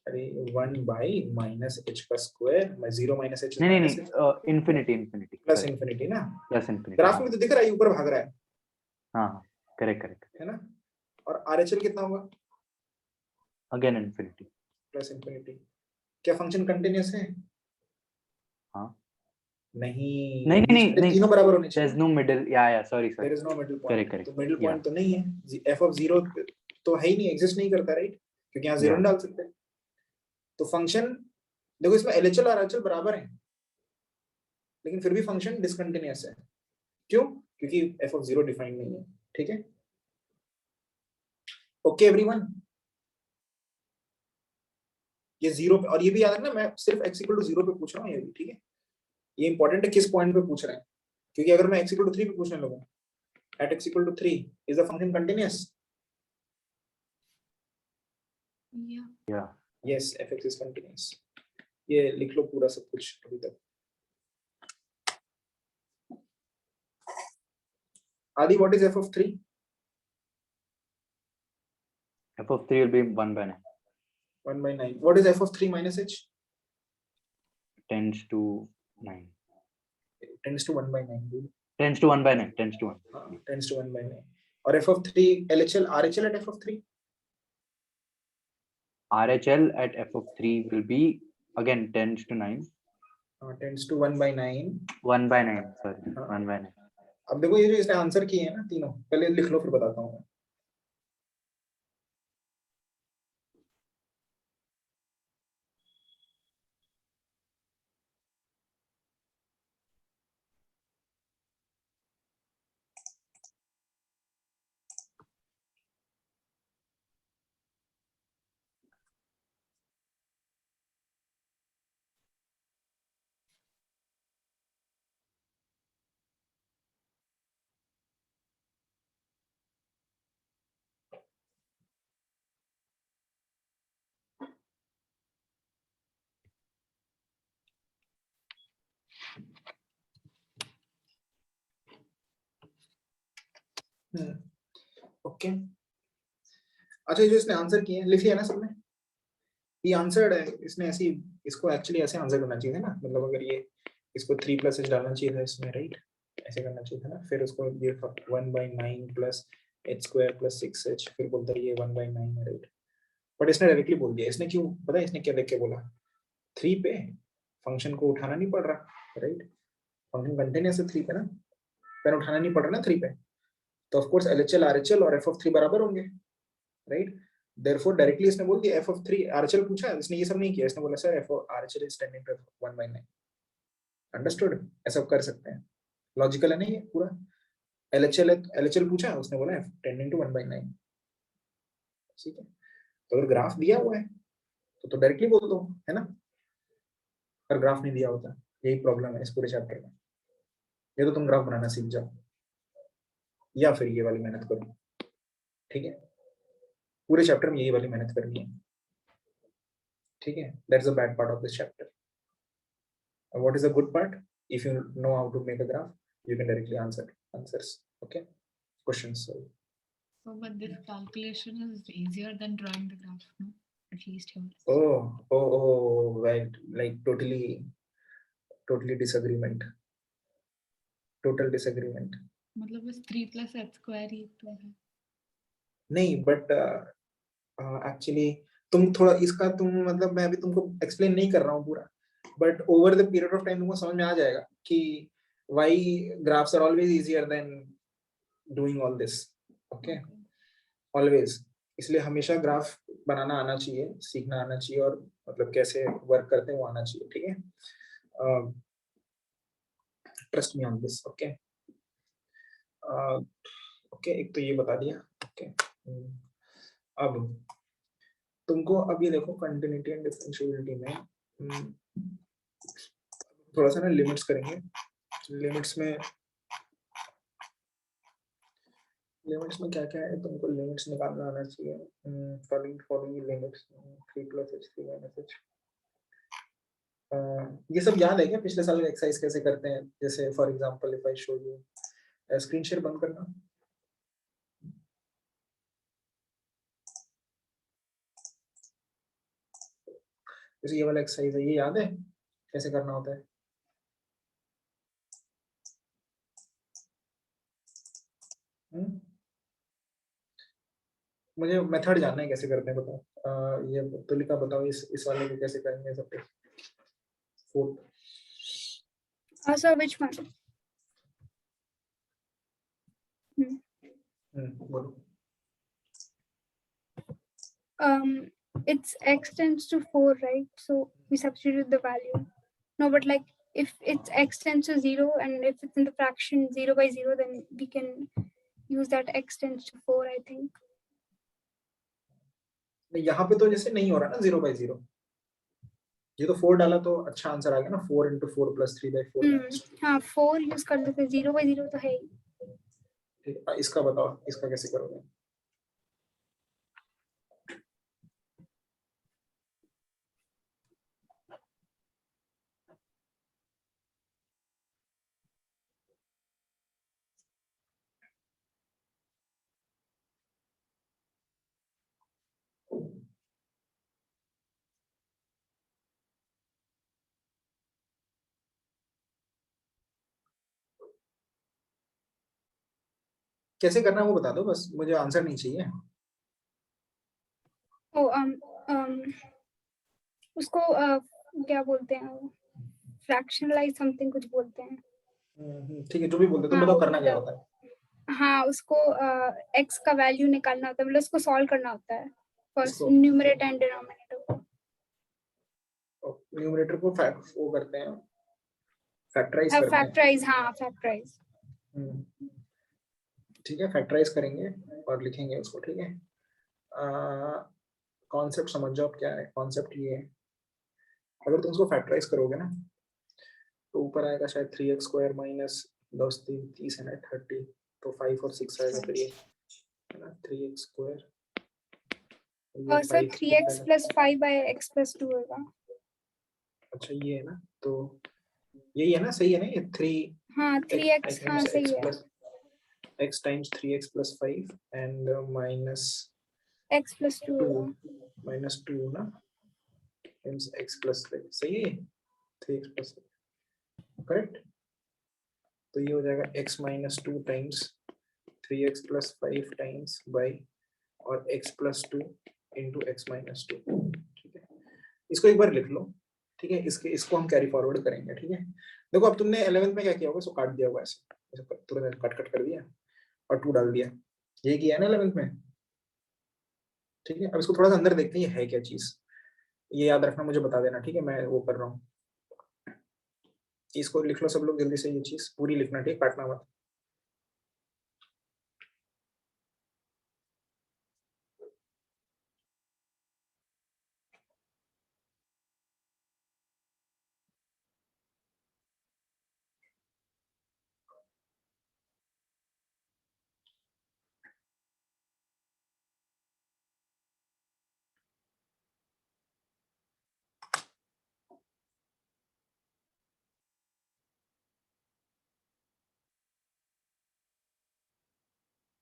Speaker 1: अरे 1 बाई माइनस एच का स्क्वायर, 0 माइनस एच
Speaker 2: नहीं, इंफिनिटी
Speaker 1: प्लस इंफिनिटी ना,
Speaker 2: प्लस इंफिनिटी।
Speaker 1: ग्राफ में तो दिख रहा है ऊपर भाग रहा है।
Speaker 2: हाँ, करेक्ट
Speaker 1: है ना? और RHL कितना होगा?
Speaker 2: Again infinity
Speaker 1: plus infinity. क्या फंक्शन कंटिन्यूअस है?
Speaker 2: हाँ।
Speaker 1: नहीं,
Speaker 2: नहीं,
Speaker 1: तीनों बराबर होने चाहिए।
Speaker 2: there's no middle, sorry
Speaker 1: there is no middle point।
Speaker 2: correct
Speaker 1: तो मिडिल पॉइंट तो नहीं है, f of 0 तो है ही नहीं, एग्जिस्ट नहीं करता, राइट? क्योंकि यहाँ जीरो डाल सकते हैं। तो फंक्शन देखो, इसमें LHL और RHL बराबर है, लेकिन फिर भी फंक्शन डिसकंटिन्यूअस है। क्यों? क्योंकि f of 0 डिफाइंड नहीं है। ठीक है, ओके एवरीवन, ये 0 पे, और ये भी याद रखना मैं सिर्फ x इक्वल टू 0 पे पूछ रहा हूँ ये भी। ठीक है, ये इंपॉर्टेंट है किस पॉइंट पे पूछ रहे हैं, क्योंकि अगर मैं x इक्वल टू 3 पे पूछने लगूं, at x equal to 3 is the function continuous?
Speaker 3: Yeah.
Speaker 1: Yes, fx is continuous. ये लिख लो पूरा सब कुछ अभी तक। Aadi, what is f of 3?
Speaker 2: f of 3 will be 1 by 9.
Speaker 1: 1 by 9. What is f of 3 minus h?
Speaker 2: Tends to 9.
Speaker 1: Tends to 1 by 9. dude.
Speaker 2: Tends to 1 by 9. Tends to 1.
Speaker 1: Tends to 1 by 9. और f of 3 LHL RHL at f of 3?
Speaker 2: RHL at f of 3 will be again tends to 9.
Speaker 1: Tends to 1 by 9.
Speaker 2: 1 by 9. Sorry, 1 by 9.
Speaker 1: अब देखो ये जो इसने answer किए हैं ना तीनों, पहले लिख लो फिर बताता हूँ। ओके, अच्छा ये जो इसने आंसर किए हैं लिख लिया ना सबने? ये आंसर्ड है, इसने ऐसी, इसको एक्चुअली ऐसे आंसर करना चाहिए था ना, मतलब अगर ये इसको 3 प्लस h डालना चाहिए था इसमें, राइट? ऐसे करना चाहिए था ना, फिर उसको ये 1 by 9 plus h square plus 6h, फिर बोलता है ये 1 by 9 है, राइट? बट इसने डायरेक्टली बोल दिया। इसने क्यों पता है इसने क्या देख के बोला? 3 पे फंक्शन को उठाना नहीं पड़ रहा, राइट? फंक्शन कंटिन्यूअस है 3 पे ना, पेन उठाना नहीं पड़ रहा ना 3 पे, तो ऑफ कोर्स LHL RHL और f of 3 बराबर होंगे, राइट? Therefore डायरेक्टली इसने बोल दिया f of 3 RHL पूछा, इसने ये सब नहीं किया, इसने बोला sir f of RHL is tending to 1 by 9। Understood? ऐसा कर सकते हैं, लॉजिकल है ना ये पूरा। LHL पूछा, उसने बोला f tending to 1 by 9। ठीक है, तो अगर ग्राफ दिया हुआ है तो डायरेक्टली बोल दो, है ना? पर ग्राफ नहीं दिया होता, यही प्रॉब्लम है इस पूरे चैप्टर में। ये तो तुम ग्राफ बनाना सीख जाओ या फिर ये वाली मेहनत करो, ठीक है? पूरे चैप्टर में यही वाली मेहनत करनी है, ठीक है? That's the bad part of this chapter. What is the good part? If you know how to make a graph, you can directly answers, okay? Questions. So,
Speaker 3: But this calculation is easier than drawing the graph, no? At least here.
Speaker 1: oh, right, like totally disagreement. Total disagreement.
Speaker 3: मतलब बस 3 plus h square ही तो है।
Speaker 1: नहीं, but actually तुम थोड़ा इसका तुम मतलब मैं अभी तुमको एक्सप्लेन नहीं कर रहा हूँ पूरा, but over the period of time तुमको समझ में आ जाएगा कि why graphs are always easier than doing all this, okay? Always। इसलिए हमेशा ग्राफ बनाना आना चाहिए, सीखना आना चाहिए, और मतलब कैसे वर्क करते हैं वो आना चाहिए, ठीक है? Trust me on this, okay? Okay, एक तो ये बता दिया, ओके? अब तुमको अब ये देखो कंटिन्यूटी एंड डिफरेंशिएबिलिटी में थोड़ा सा ना लिमिट्स करेंगे। लिमिट्स में क्या क्या है तुमको लिमिट्स निकालना आना चाहिए। Following limits 3 plus h 3 minus h, ये सब याद है क्या? पिछले साल का एक्सरसाइज कैसे करते हैं? जैसे for example if I show you, screen share बंद करना। जैसे ये वाला एक्सरसाइज है, ये याद है कैसे करना होता है? मुझे मेथड जानना है कैसे करते हैं, बताओ। ये तुलिका बताओ, इस वाले को कैसे करेंगे सब पे?
Speaker 4: So which one?
Speaker 1: बोलो।
Speaker 4: It's x tends to 4, right? So we substitute the value. No, but like if it's x tends to 0 and if it's in the fraction 0 by 0, then we can use that x tends to 4, I think.
Speaker 1: यहाँ पे तो जैसे नहीं हो रहा ना 0 by 0, ये तो 4 डाला तो अच्छा आंसर आ गया ना, 4 into 4 plus 3 by 4 minus 2।
Speaker 4: हाँ 4 यूज कर लेते, 0 by 0 तो है ही।
Speaker 1: ठीक है, इसका बताओ, इसका कैसे करोगे? कैसे करना है वो बता दो बस, मुझे आंसर नहीं चाहिए।
Speaker 4: उसको क्या बोलते हैं, फ्रैक्शनलाइज समथिंग कुछ बोलते हैं।
Speaker 1: ठीक है, जो भी बोलते तुम बताओ करना क्या होता है।
Speaker 4: हाँ उसको x का वैल्यू निकालना होता है, मतलब उसको सॉल्व करना होता है फर्स्ट
Speaker 1: इसको?
Speaker 4: न्यूमरेटर एंड डिनोमिनेटर को।
Speaker 1: न्यूमरेटर को वो करते हैं, फैक्टराइज करते हैं।
Speaker 4: फैक्टराइज, हाँ फैक्टराइज।
Speaker 1: ठीक है, फैक्टराइज करेंगे और लिखेंगे उसको। ठीक है, कॉन्सेप्ट समझ जाओ क्या है। कॉन्सेप्ट ये है, अगर तुम उसको फैक्टराइज करोगे ना तो ऊपर आएगा शायद 3x स्क्वायर माइनस 10 3 30 है ना 30, तो 5 और 6 आएगा, फिर ये है ना 3x स्क्वायर
Speaker 4: और sir 3x plus 5 by x plus 2 होगा।
Speaker 1: अच्छा ये है ना, तो यही है ना, सही है ना ये 3।
Speaker 4: हाँ 3x, हाँ सही है।
Speaker 1: x times 3x plus 5 and minus
Speaker 4: x plus 2 होगा।
Speaker 1: minus 2 ना times x plus 5, सही है 3x plus 5, करेक्ट। तो ये हो जाएगा x minus 2 times 3x plus 5 times by और x plus 2 into x minus 2। ठीक है, इसको एक बार लिख लो। ठीक है, इसको हम कैरी फॉरवर्ड करेंगे। ठीक है, देखो अब तुमने 11th में क्या किया होगा, इसको काट दिया होगा ऐसे तुरंत कट कर दिया और 2 डाल दिया, यही किया है ना 11th में। ठीक है, अब इसको थोड़ा सा अंदर देखते हैं ये है क्या चीज, ये याद रखना, मुझे बता देना। ठीक है, मैं वो कर रहा हूँ, इसको लिख लो सब लोग जल्दी से, ये चीज पूरी लिखना, ठीक, काटना मत।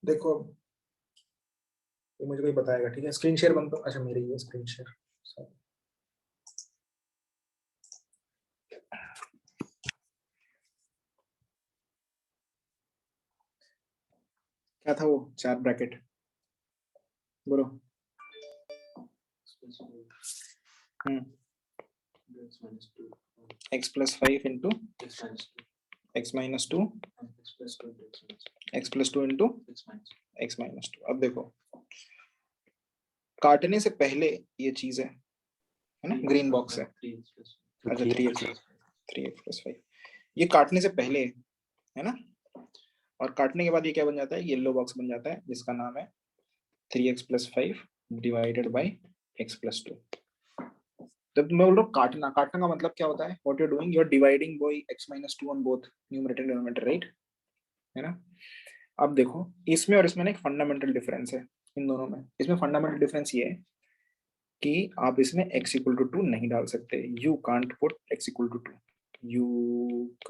Speaker 1: देखो ये मुझे कोई बताएगा। ठीक है, स्क्रीन शेयर बंद करो। अच्छा मेरी ये स्क्रीन शेयर, क्या था वो 4 ब्रैकेट बोलो। x plus 5 into x minus 2 x plus 2 into x minus 2। अब देखो काटने से पहले ये चीज है ना, ग्रीन बॉक्स है। अच्छा 3x plus 5 ये काटने से पहले है ना, और काटने के बाद ये क्या बन जाता है, येलो बॉक्स बन जाता है जिसका नाम है 3x plus 5 divided by x plus 2। जब मैं बोल रहा हूँ काटना, काटने का मतलब क्या होता है, what you are doing, you are dividing by x minus 2 on both numerator and denominator, right, है ना। अब देखो इसमें और इसमें ना एक फंडामेंटल डिफरेंस है इन दोनों में। इसमें फंडामेंटल डिफरेंस ये है कि आप इसमें x equal to 2 नहीं डाल सकते, you can't put x equal to 2, you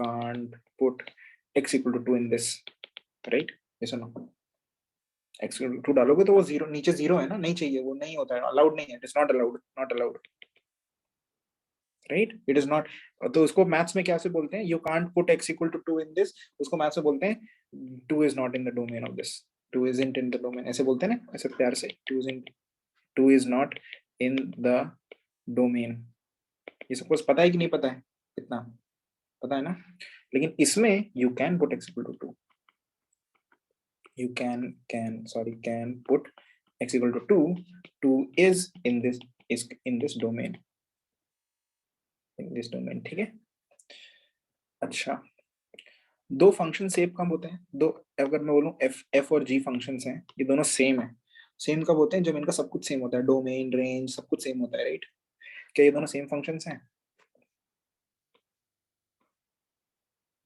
Speaker 1: can't put x equal to 2 in this, right, yes or no। x equal to 2 डालोगे तो वो 0 नीचे 0 है ना, नहीं चाहिए, वो नहीं होता है, अलाउड नहीं है, it is not allowed, not allowed, right, it is not. तो उसको मैथ्स में क्या से बोलते हैं, you can't put x equal to 2 in this, उसको मैथ्स में बोलते हैं 2 is not in the domain of this, 2 isn't in the domain, ऐसे बोलते हैं ना, ऐसे प्यार से, 2 is not in the domain। ये सबको पता है कि नहीं पता है, कितना पता है ना। लेकिन इसमें you can put x equal to 2, you can put x equal to 2, 2 is in this domain, in this domain, ठीक है। अच्छा, दो फंक्शन सेम कब होते हैं? दो, अगर मैं बोलूं एफ और जी फंक्शंस हैं, ये दोनों सेम है, सेम कब होते हैं? जब इनका सब कुछ सेम होता है, डोमेन, रेंज, सब कुछ सेम होता है, राइट? क्या ये दोनों सेम फंक्शंस हैं?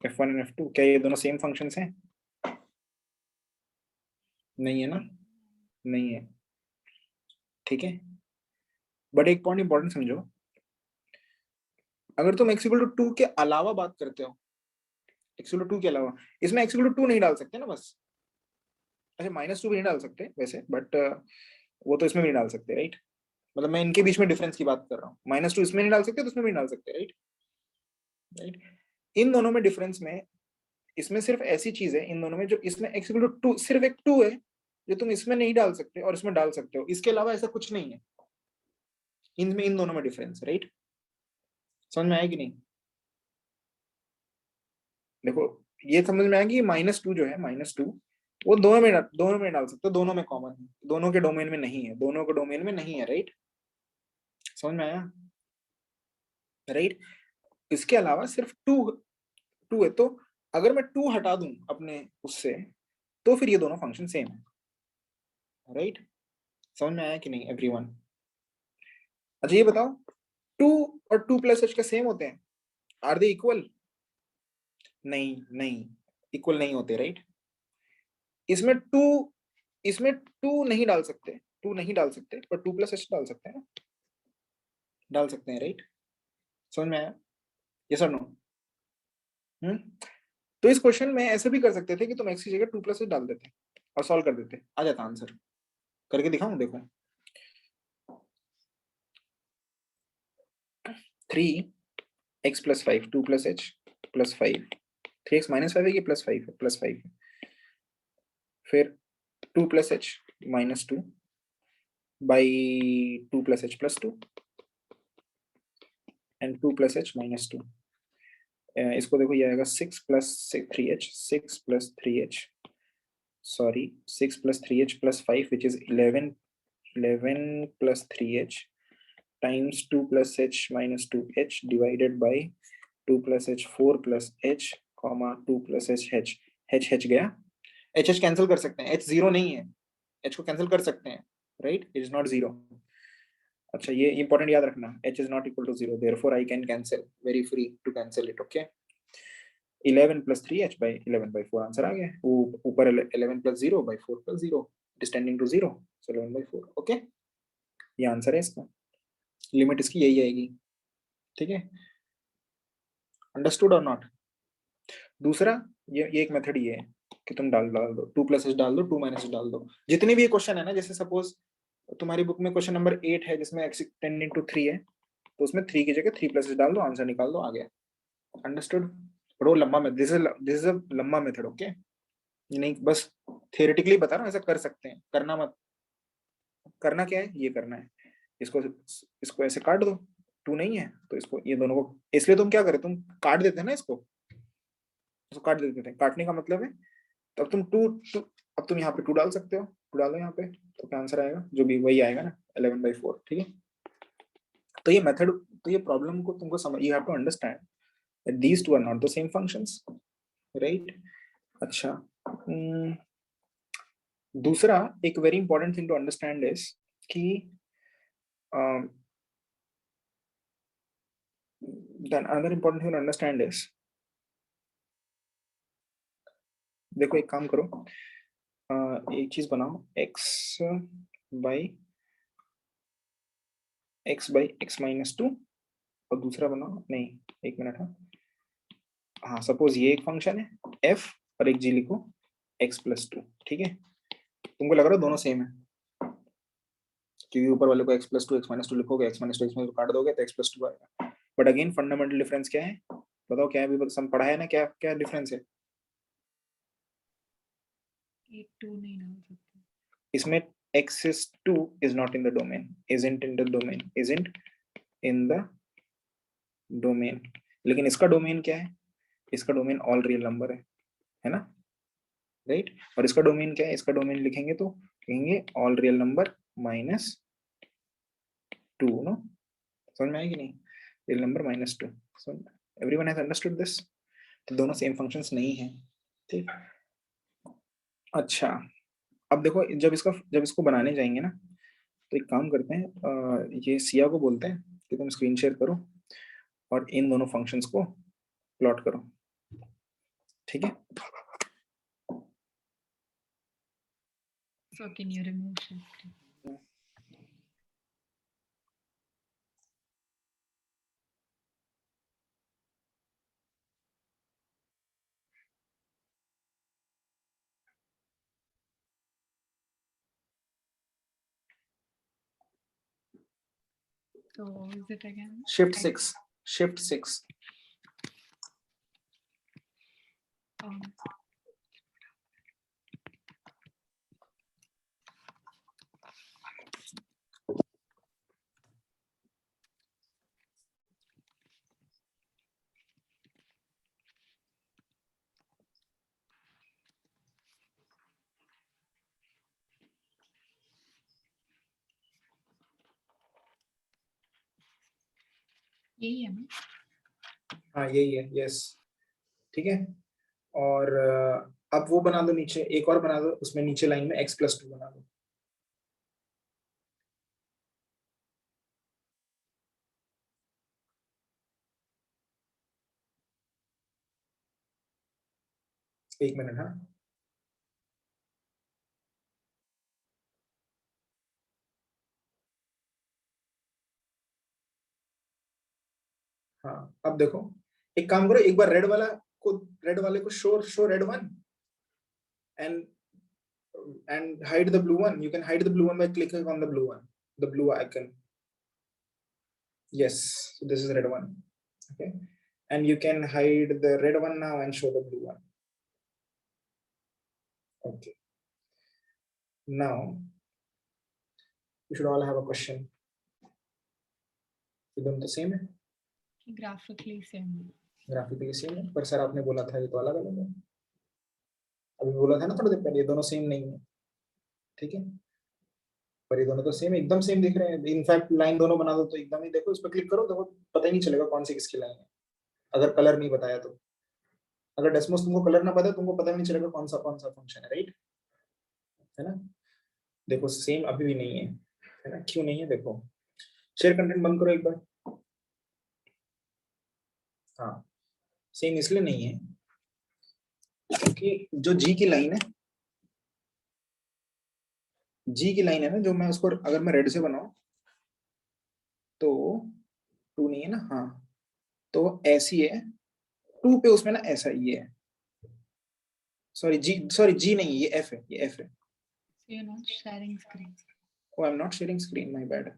Speaker 1: f1 एंड f2, क्या ये दोनों सेम फंक्शंस हैं? नहीं है ना, नहीं है, ठीक है। बट एक पॉइंट इंपॉर्टेंट समझो, अगर तुम x इक्वल टू 2 के अलावा बात करते हो, x इक्वल टू 2 के अलावा, इसमें x इक्वल टू 2 नहीं डाल सकते ना बस। अच्छा, -2 भी नहीं डाल सकते वैसे, बट वो तो इसमें भी नहीं डाल सकते, राइट? मतलब मैं इनके बीच में डिफरेंस की बात कर रहा हूँ, -2 इसमें नहीं डाल सकते तो इसमें भी नहीं डाल सकते, राइट? राइट, इन दोनों में डिफरेंस में, इसमें सिर्फ ऐसी चीज है इन दोनों में, जो इसमें x इक्वल टू 2, सिर्फ एक 2 है जो तुम इसमें नहीं डाल सकते और इसमें डाल सकते हो, इसके अलावा ऐसा कुछ नहीं है इनमें, इन दोनों में डिफरेंस, राइट? समझ में आया कि नहीं? देखो, ये समझ में आया कि -2 जो है, -2 वो दोनों में डाल सकते हो, दोनों में कॉमन है, दोनों के डोमेन में नहीं है, दोनों के डोमेन में नहीं है, राइट? समझ में आया, राइट? इसके अलावा सिर्फ 2 है, तो अगर मैं 2 हटा दूं अपने उससे, तो फिर ये दोनों फंक्शन सेम है, राइट? समझ में आया कि नहीं एवरीवन? अच्छा, ये बताओ, 2 और 2 प्लस h का सेम होते हैं? Are they equal? नहीं, नहीं, इक्वल नहीं होते, राइट? इसमें 2 नहीं डाल सकते, 2 नहीं डाल सकते, पर 2 प्लस h डाल सकते हैं ना, डाल सकते हैं, राइट? समझ में आया? यस और नो? तो इस क्वेश्चन में ऐसे भी कर सकते थे कि तुम x की जगह 2 प्लस h डाल देते और सॉल्व कर देते, आ जाता आंसर। करके दिखाऊं? देखो, 3x plus 5, 2 plus h plus 5, 3x minus 5 है कि प्लस 5 है? प्लस 5 है। फिर 2 plus h minus 2 by 2 plus h plus 2 and 2 plus h minus 2। इसको देखो, ये आएगा 6 plus 3h, 6 plus 3h, sorry 6 plus 3h plus 5 which is 11, 11 plus 3h times 2 plus h minus 2h divided by 2 plus h 4 plus h comma 2 plus h, h गया, h cancel कर सकते हैं, h zero नहीं है, h को cancel कर सकते हैं, right? It is not zero. अच्छा, ये इंपॉर्टेंट याद रखना, h is not equal to 0, therefore I can cancel, very free to cancel it, okay? 11 plus 3h by 11 by 4 answer आ गया, ऊपर 11 plus 0 by 4 plus 0, it is tending to 0, so 11 by 4, okay? ये answer है इसका, limit इसकी यही आएगी, ठीक है? अंडरस्टूड और नॉट? दूसरा, ये एक मेथड ये है कि तुम डाल दो, 2 प्लस h डाल दो, 2 माइनस h डाल दो, जितने भी ये क्वेश्चन है ना, जैसे सपोज तुम्हारी बुक में क्वेश्चन नंबर 8 है जिसमें x टेंडिंग टू 3 है, तो उसमें 3 की जगह 3 प्लस h डाल दो, आंसर निकाल दो, आ गया। अंडरस्टूड? बड़ो लंबा मेथड, दिस इज अ लंबा मेथड, ओके? ये नहीं बस थियोरेटिकली बता रहा हूँ, ऐसा कर सकते हैं, करना मत। करना क्या है, ये करना है, इसको ऐसे काट दो, 2 नहीं है तो इसको, ये दोनों को, इसलिए तुम क्या करे, तुम काट देते हैं ना इसको काट देते थे, काटने का मतलब है, तब तुम 2, अब तुम यहाँ पे 2 डाल सकते हो, 2 डालो यहाँ पे, तो क्या आंसर आएगा? जो भी वही आएगा ना, 11 by 4, ठीक है? तो ये मेथड, तो ये प्रॉब्लम को तुमको समझ, you have to understand that these two are not the same functions, right? अच्छा, दूसरा एक very important thing to understand is कि then another important thing to understand is, देखो एक काम करो, एक चीज बनाओ, x by x minus 2, और दूसरा बनाओ, नहीं एक मिनट, हाँ सपोज ये एक फंक्शन है f और एक g लिखो x plus 2, ठीक है? तुमको लग रहा है दोनों सेम है, क्योंकि ऊपर वाले को x plus 2 x minus 2 लिखोगे, x minus 2 x minus 2 काट दोगे तो x plus 2 आएगा। बट अगेन फंडामेंटल डिफरेंस क्या है बताओ, क्या है? अभी सम पढ़ा है ना, क्या क्या डिफरेंस है
Speaker 3: ये 2 नहीं डाल सकते,
Speaker 1: इसमें? x is 2 is not in the domain, isn't in the domain, isn't in the domain, लेकिन इसका डोमेन क्या है? इसका डोमेन ऑल रियल नंबर है ना, राइट? और इसका डोमेन क्या है? इसका डोमेन लिखेंगे तो कहेंगे all real number minus 2, no? समझ में आएगी नहीं? Real number minus 2, everyone has understood this? तो दोनों सेम फंक्शंस नहीं हैं, ठीक। अच्छा, अब देखो जब इसको बनाने जाएंगे ना, तो एक काम करते हैं, ये सिया को बोलते हैं कि तुम स्क्रीन शेयर करो और इन दोनों फंक्शंस को प्लॉट करो, ठीक है।
Speaker 3: So can you remove shift? So what is it again?
Speaker 1: Shift
Speaker 3: X,
Speaker 1: 6, shift 6,
Speaker 3: um, यही है ना?
Speaker 1: हाँ यही है, यस, ठीक है। और अब वो बना दो, नीचे एक और बना दो, उसमें नीचे लाइन में x+2 बना दो। एक मिनट, हाँ हाँ, अब देखो, एक काम करो, एक बार रेड वाले को show red one and hide the blue one. You can hide the blue one by clicking on the blue one, the blue icon. Yes, so this is red one, okay, and you can hide the red one now and show the blue one. Okay, now you should all have a question. You don't the same है,
Speaker 3: Graphically same.
Speaker 1: Graphically same है, पर sir आपने बोला था ये तो अलग अलग है, अभी बोला था ना थोड़ी देर पहले ये दोनों सेम नहीं है, ठीक है, पर ये दोनों तो सेम, एकदम सेम दिख रहे हैं। इनफैक्ट लाइन दोनों बना दो तो एकदम ही, देखो इस पर क्लिक करो, देखो पता ही नहीं चलेगा कौन सी किसकी लाइन है, अगर कलर नहीं बताया तो। अगर डेस्मोस तुमको कलर ना पता, तुमको पता भी नहीं चलेगा कौन सा फंक्शन है, राइट, है ना। देखो सेम अभी भी नहीं है ना, क्यों नहीं है, देखो शेयर कंटेंट बंद करो एक बार। हाँ, सेम इसलिए नहीं है क्योंकि जो जी की लाइन है, जी की लाइन है ना, जो मैं उसको अगर मैं रेड से बनाऊं तो 2 नहीं है ना, हाँ, तो ऐसी है 2 पे, उसमें ना ऐसा ये है, सॉरी जी नहीं, ये एफ है, ये एफ है।
Speaker 3: So you're not sharing screen.
Speaker 1: Oh, I'm not sharing screen, my bad.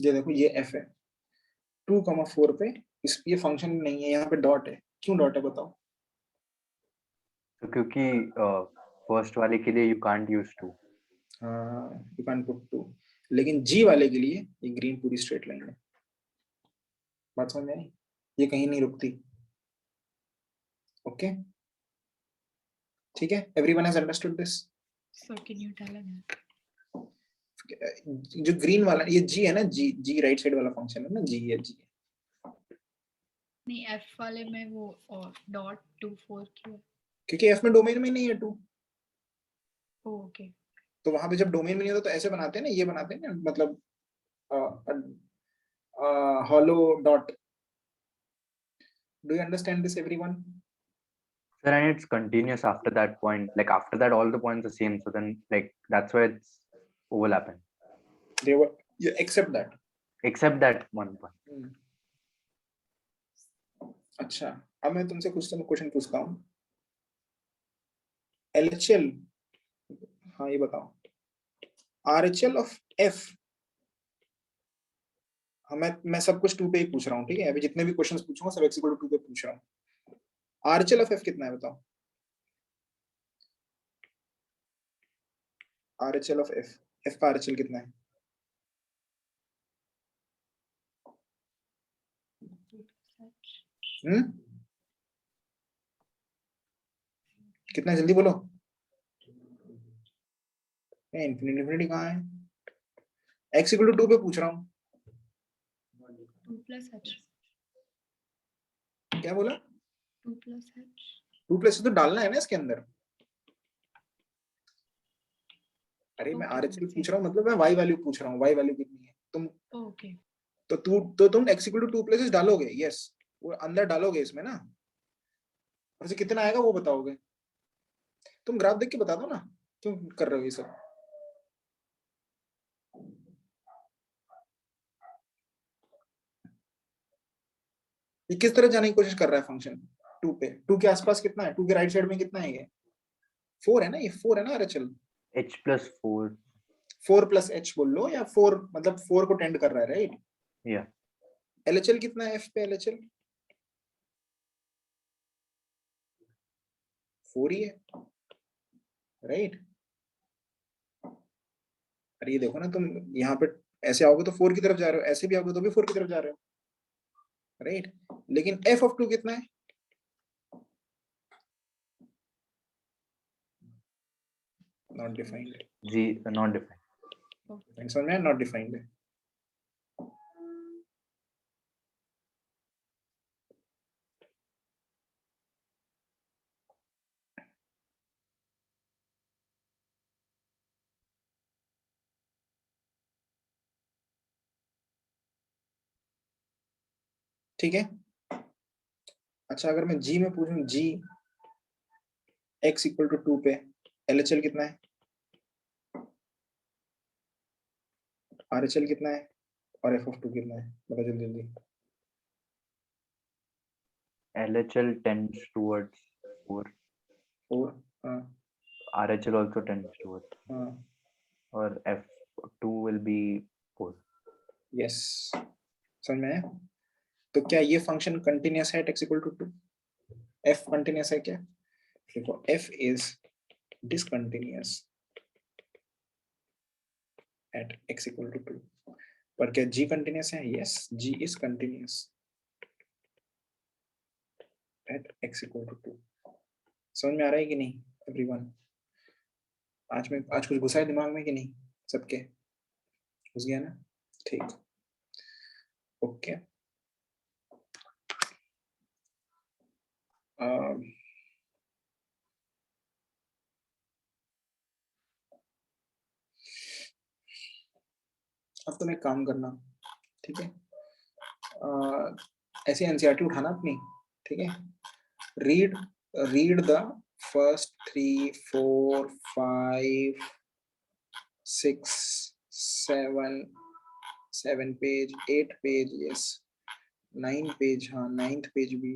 Speaker 1: ये देखो ये f है 2,4 पे, इस ये फंक्शन नहीं है, यहाँ पे डॉट है, क्यों डॉट है बताओ।
Speaker 2: तो क्योंकि फर्स्ट वाले के लिए you can't use 2,
Speaker 1: you can put 2, लेकिन जी वाले के लिए ये ग्रीन पूरी स्ट्रेट लाइन है, बात समझ में आई, ये कहीं नहीं रुकती, ओके, ठीक है, everyone has understood this.
Speaker 3: So can you tell again?
Speaker 1: जो ग्रीन वाला ये जी है ना, जी राइट साइड वाला फंक्शन है ना, जी है, जी
Speaker 3: नहीं, F वाले में वो और डॉट 2 4 क्यों?
Speaker 1: क्योंकि एफ में डोमेन में नहीं है 2,
Speaker 3: ओके।
Speaker 1: तो वहां पे जब डोमेन में नहीं होता तो ऐसे बनाते हैं ना, ये बनाते हैं ना, मतलब hollow dot. Do you understand this, everyone?
Speaker 2: sir, and it's continuous after that point, like after that all the points are same, so then like that's why it's overlapping,
Speaker 1: They were, you accept that.
Speaker 2: except that one point.
Speaker 1: अच्छा, अब मैं तुमसे कुछ question पूछता हूँ, LHL, हाँ ये बताओ, RHL of F, हाँ मैं सब कुछ 2 पे ही पूछ रहा हूँ, ठीक है, अभी जितने भी क्वेश्चंस पूछूंगा सब x = 2 पे पूछ रहा हूँ। RHL of F कितना है बताओ, RHL of F, F का RHL कितना है? कितना है, जल्दी बोलो, इन्फिनिटी कहाँ है? x इक्वल टू 2 पे पूछ रहा हूँ,
Speaker 3: 2 plus h.
Speaker 1: क्या बोला?
Speaker 3: 2 plus h.
Speaker 1: 2 प्लस तो डालना है ना इसके अंदर। अरे मैं
Speaker 3: Okay,
Speaker 1: RHL
Speaker 3: okay.
Speaker 1: पूछ रहा हूँ, मतलब मैं y वैल्यू पूछ रहा हूँ, y वैल्यू कितनी है तुम,
Speaker 3: Okay.
Speaker 1: तो तुम x इक्वल टू 2 प्लस डालोगे, यस वो अंदर डालोगे इसमें ना, और से कितना आएगा वो बताओगे। तुम ग्राफ देख के बता दो ना, क्यों कर रहे हो ये सब। ये किस तरह जाने की कोशिश कर रहा है फंक्शन 2 पे, 2 के आसपास कितना है, 2 के राइट साइड में कितना है, ये 4 है ना, ये 4 है ना RHL,
Speaker 2: h plus 4.
Speaker 1: 4 plus h बोल लो, या 4 मतलब 4 को टेंड कर रहा है, राइट।
Speaker 2: Yeah.
Speaker 1: LHL कितना है f पे, LHL 4 ही है, राइट। अरे ये देखो ना, तुम यहाँ पे ऐसे आओगे तो 4 की तरफ जा रहे हो, ऐसे भी आओगे तो भी 4 की तरफ जा रहे हो, राइट। लेकिन f ऑफ 2 कितना है, not defined.
Speaker 2: G not defined.
Speaker 1: समझ में, नॉट डिफाइंड है। ठीक है। अच्छा अगर मैं g में पूछूं, g x इक्वल टू 2 पे LHL कितना है, RHL कितना है, और f ऑफ 2 कितना है, बताओ जल्दी जल्दी।
Speaker 2: LHL tends towards 4.
Speaker 1: 4, हाँ
Speaker 2: RHL also tends towards,
Speaker 1: हाँ
Speaker 2: or f2 will be 4.
Speaker 1: Yes, समझ में आया। तो क्या ये फंक्शन कंटिन्यूअस है x equal to 2, f continuous है क्या, देखो f is discontinuous at x equal to 2, पर क्या g कंटिन्यूअस है, yes g is continuous at x equal to 2। समझ में आ रहा है कि नहीं एवरीवन, आज कुछ घुसा है दिमाग में कि नहीं, सबके घुस गया ना, ठीक, ओके। अब तुम एक काम करना, ठीक है, ऐसे एनसीईआरटी उठाना अपनी, ठीक है, read the first 3 4 5 6 7 page, 8 page, yes 9 page, हाँ 9th पेज भी,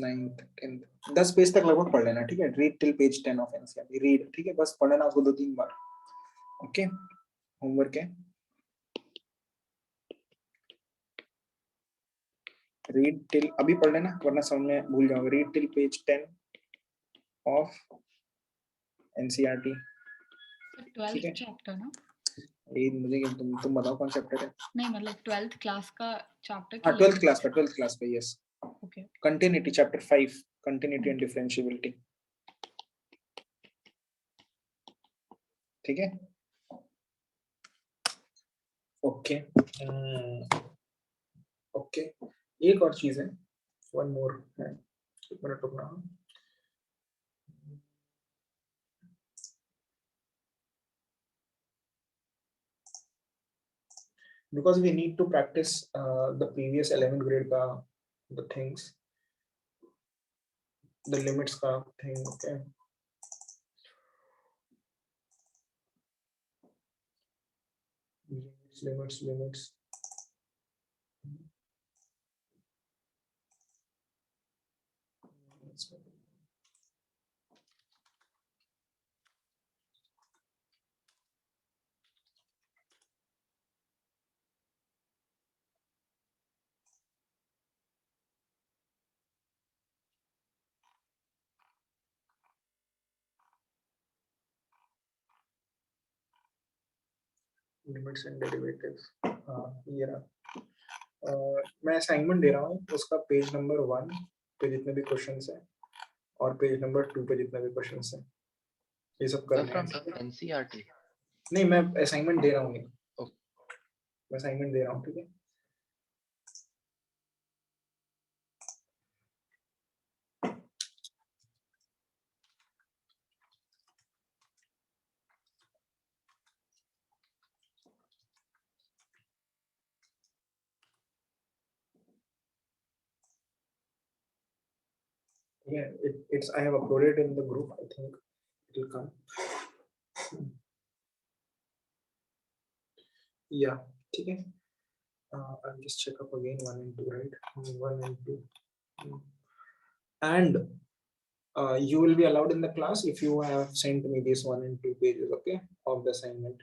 Speaker 1: 9th 10th 10 पेज तक लगभग पढ़ लेना, ठीक है। Read till page 10 of NCERT, read, ठीक है, बस पढ़ लेना उसको 2-3 बार, ओके। होमवर्क है, रीड टिल, अभी पढ़ लेना वरना समझ में भूल जाओगे। Read till page 10 of NCERT,
Speaker 3: So
Speaker 1: ठीक है।
Speaker 3: 12th chapter ना?
Speaker 1: ये मुझे तुम बताओ कौन चैप्टर है।
Speaker 3: नहीं मतलब 12th क्लास का चैप्टर
Speaker 1: हाँ 12th क्लास का, yes.
Speaker 3: Okay.
Speaker 1: Continuity chapter 5, continuity and differentiability, ठीक है, ओके। ओके, एक और चीज है, वन मोर है, एक मिनट रुकना, because we need to practice the previous 11th grade ka the things, the limits ka thing, okay। limits limits and derivatives, हाँ ये रहा। मैं असाइनमेंट दे रहा हूँ, उसका पेज नंबर 1 पे जितने भी क्वेश्चंस हैं और पेज नंबर 2 पे जितने भी क्वेश्चंस हैं, ये सब
Speaker 5: Sir,
Speaker 1: करना
Speaker 5: from
Speaker 1: है।
Speaker 5: NCERT.
Speaker 1: नहीं, मैं असाइनमेंट दे रहा हूँ,
Speaker 5: Okay.
Speaker 1: मैं असाइनमेंट दे रहा हूँ, ठीक है। Yeah, it's I have uploaded in the group. I think it will come. Yeah, ठीक है. I'll just check up again 1 and 2, right? 1 and 2. And you will be allowed in the class if you have sent me these 1 and 2 pages, okay, of the assignment.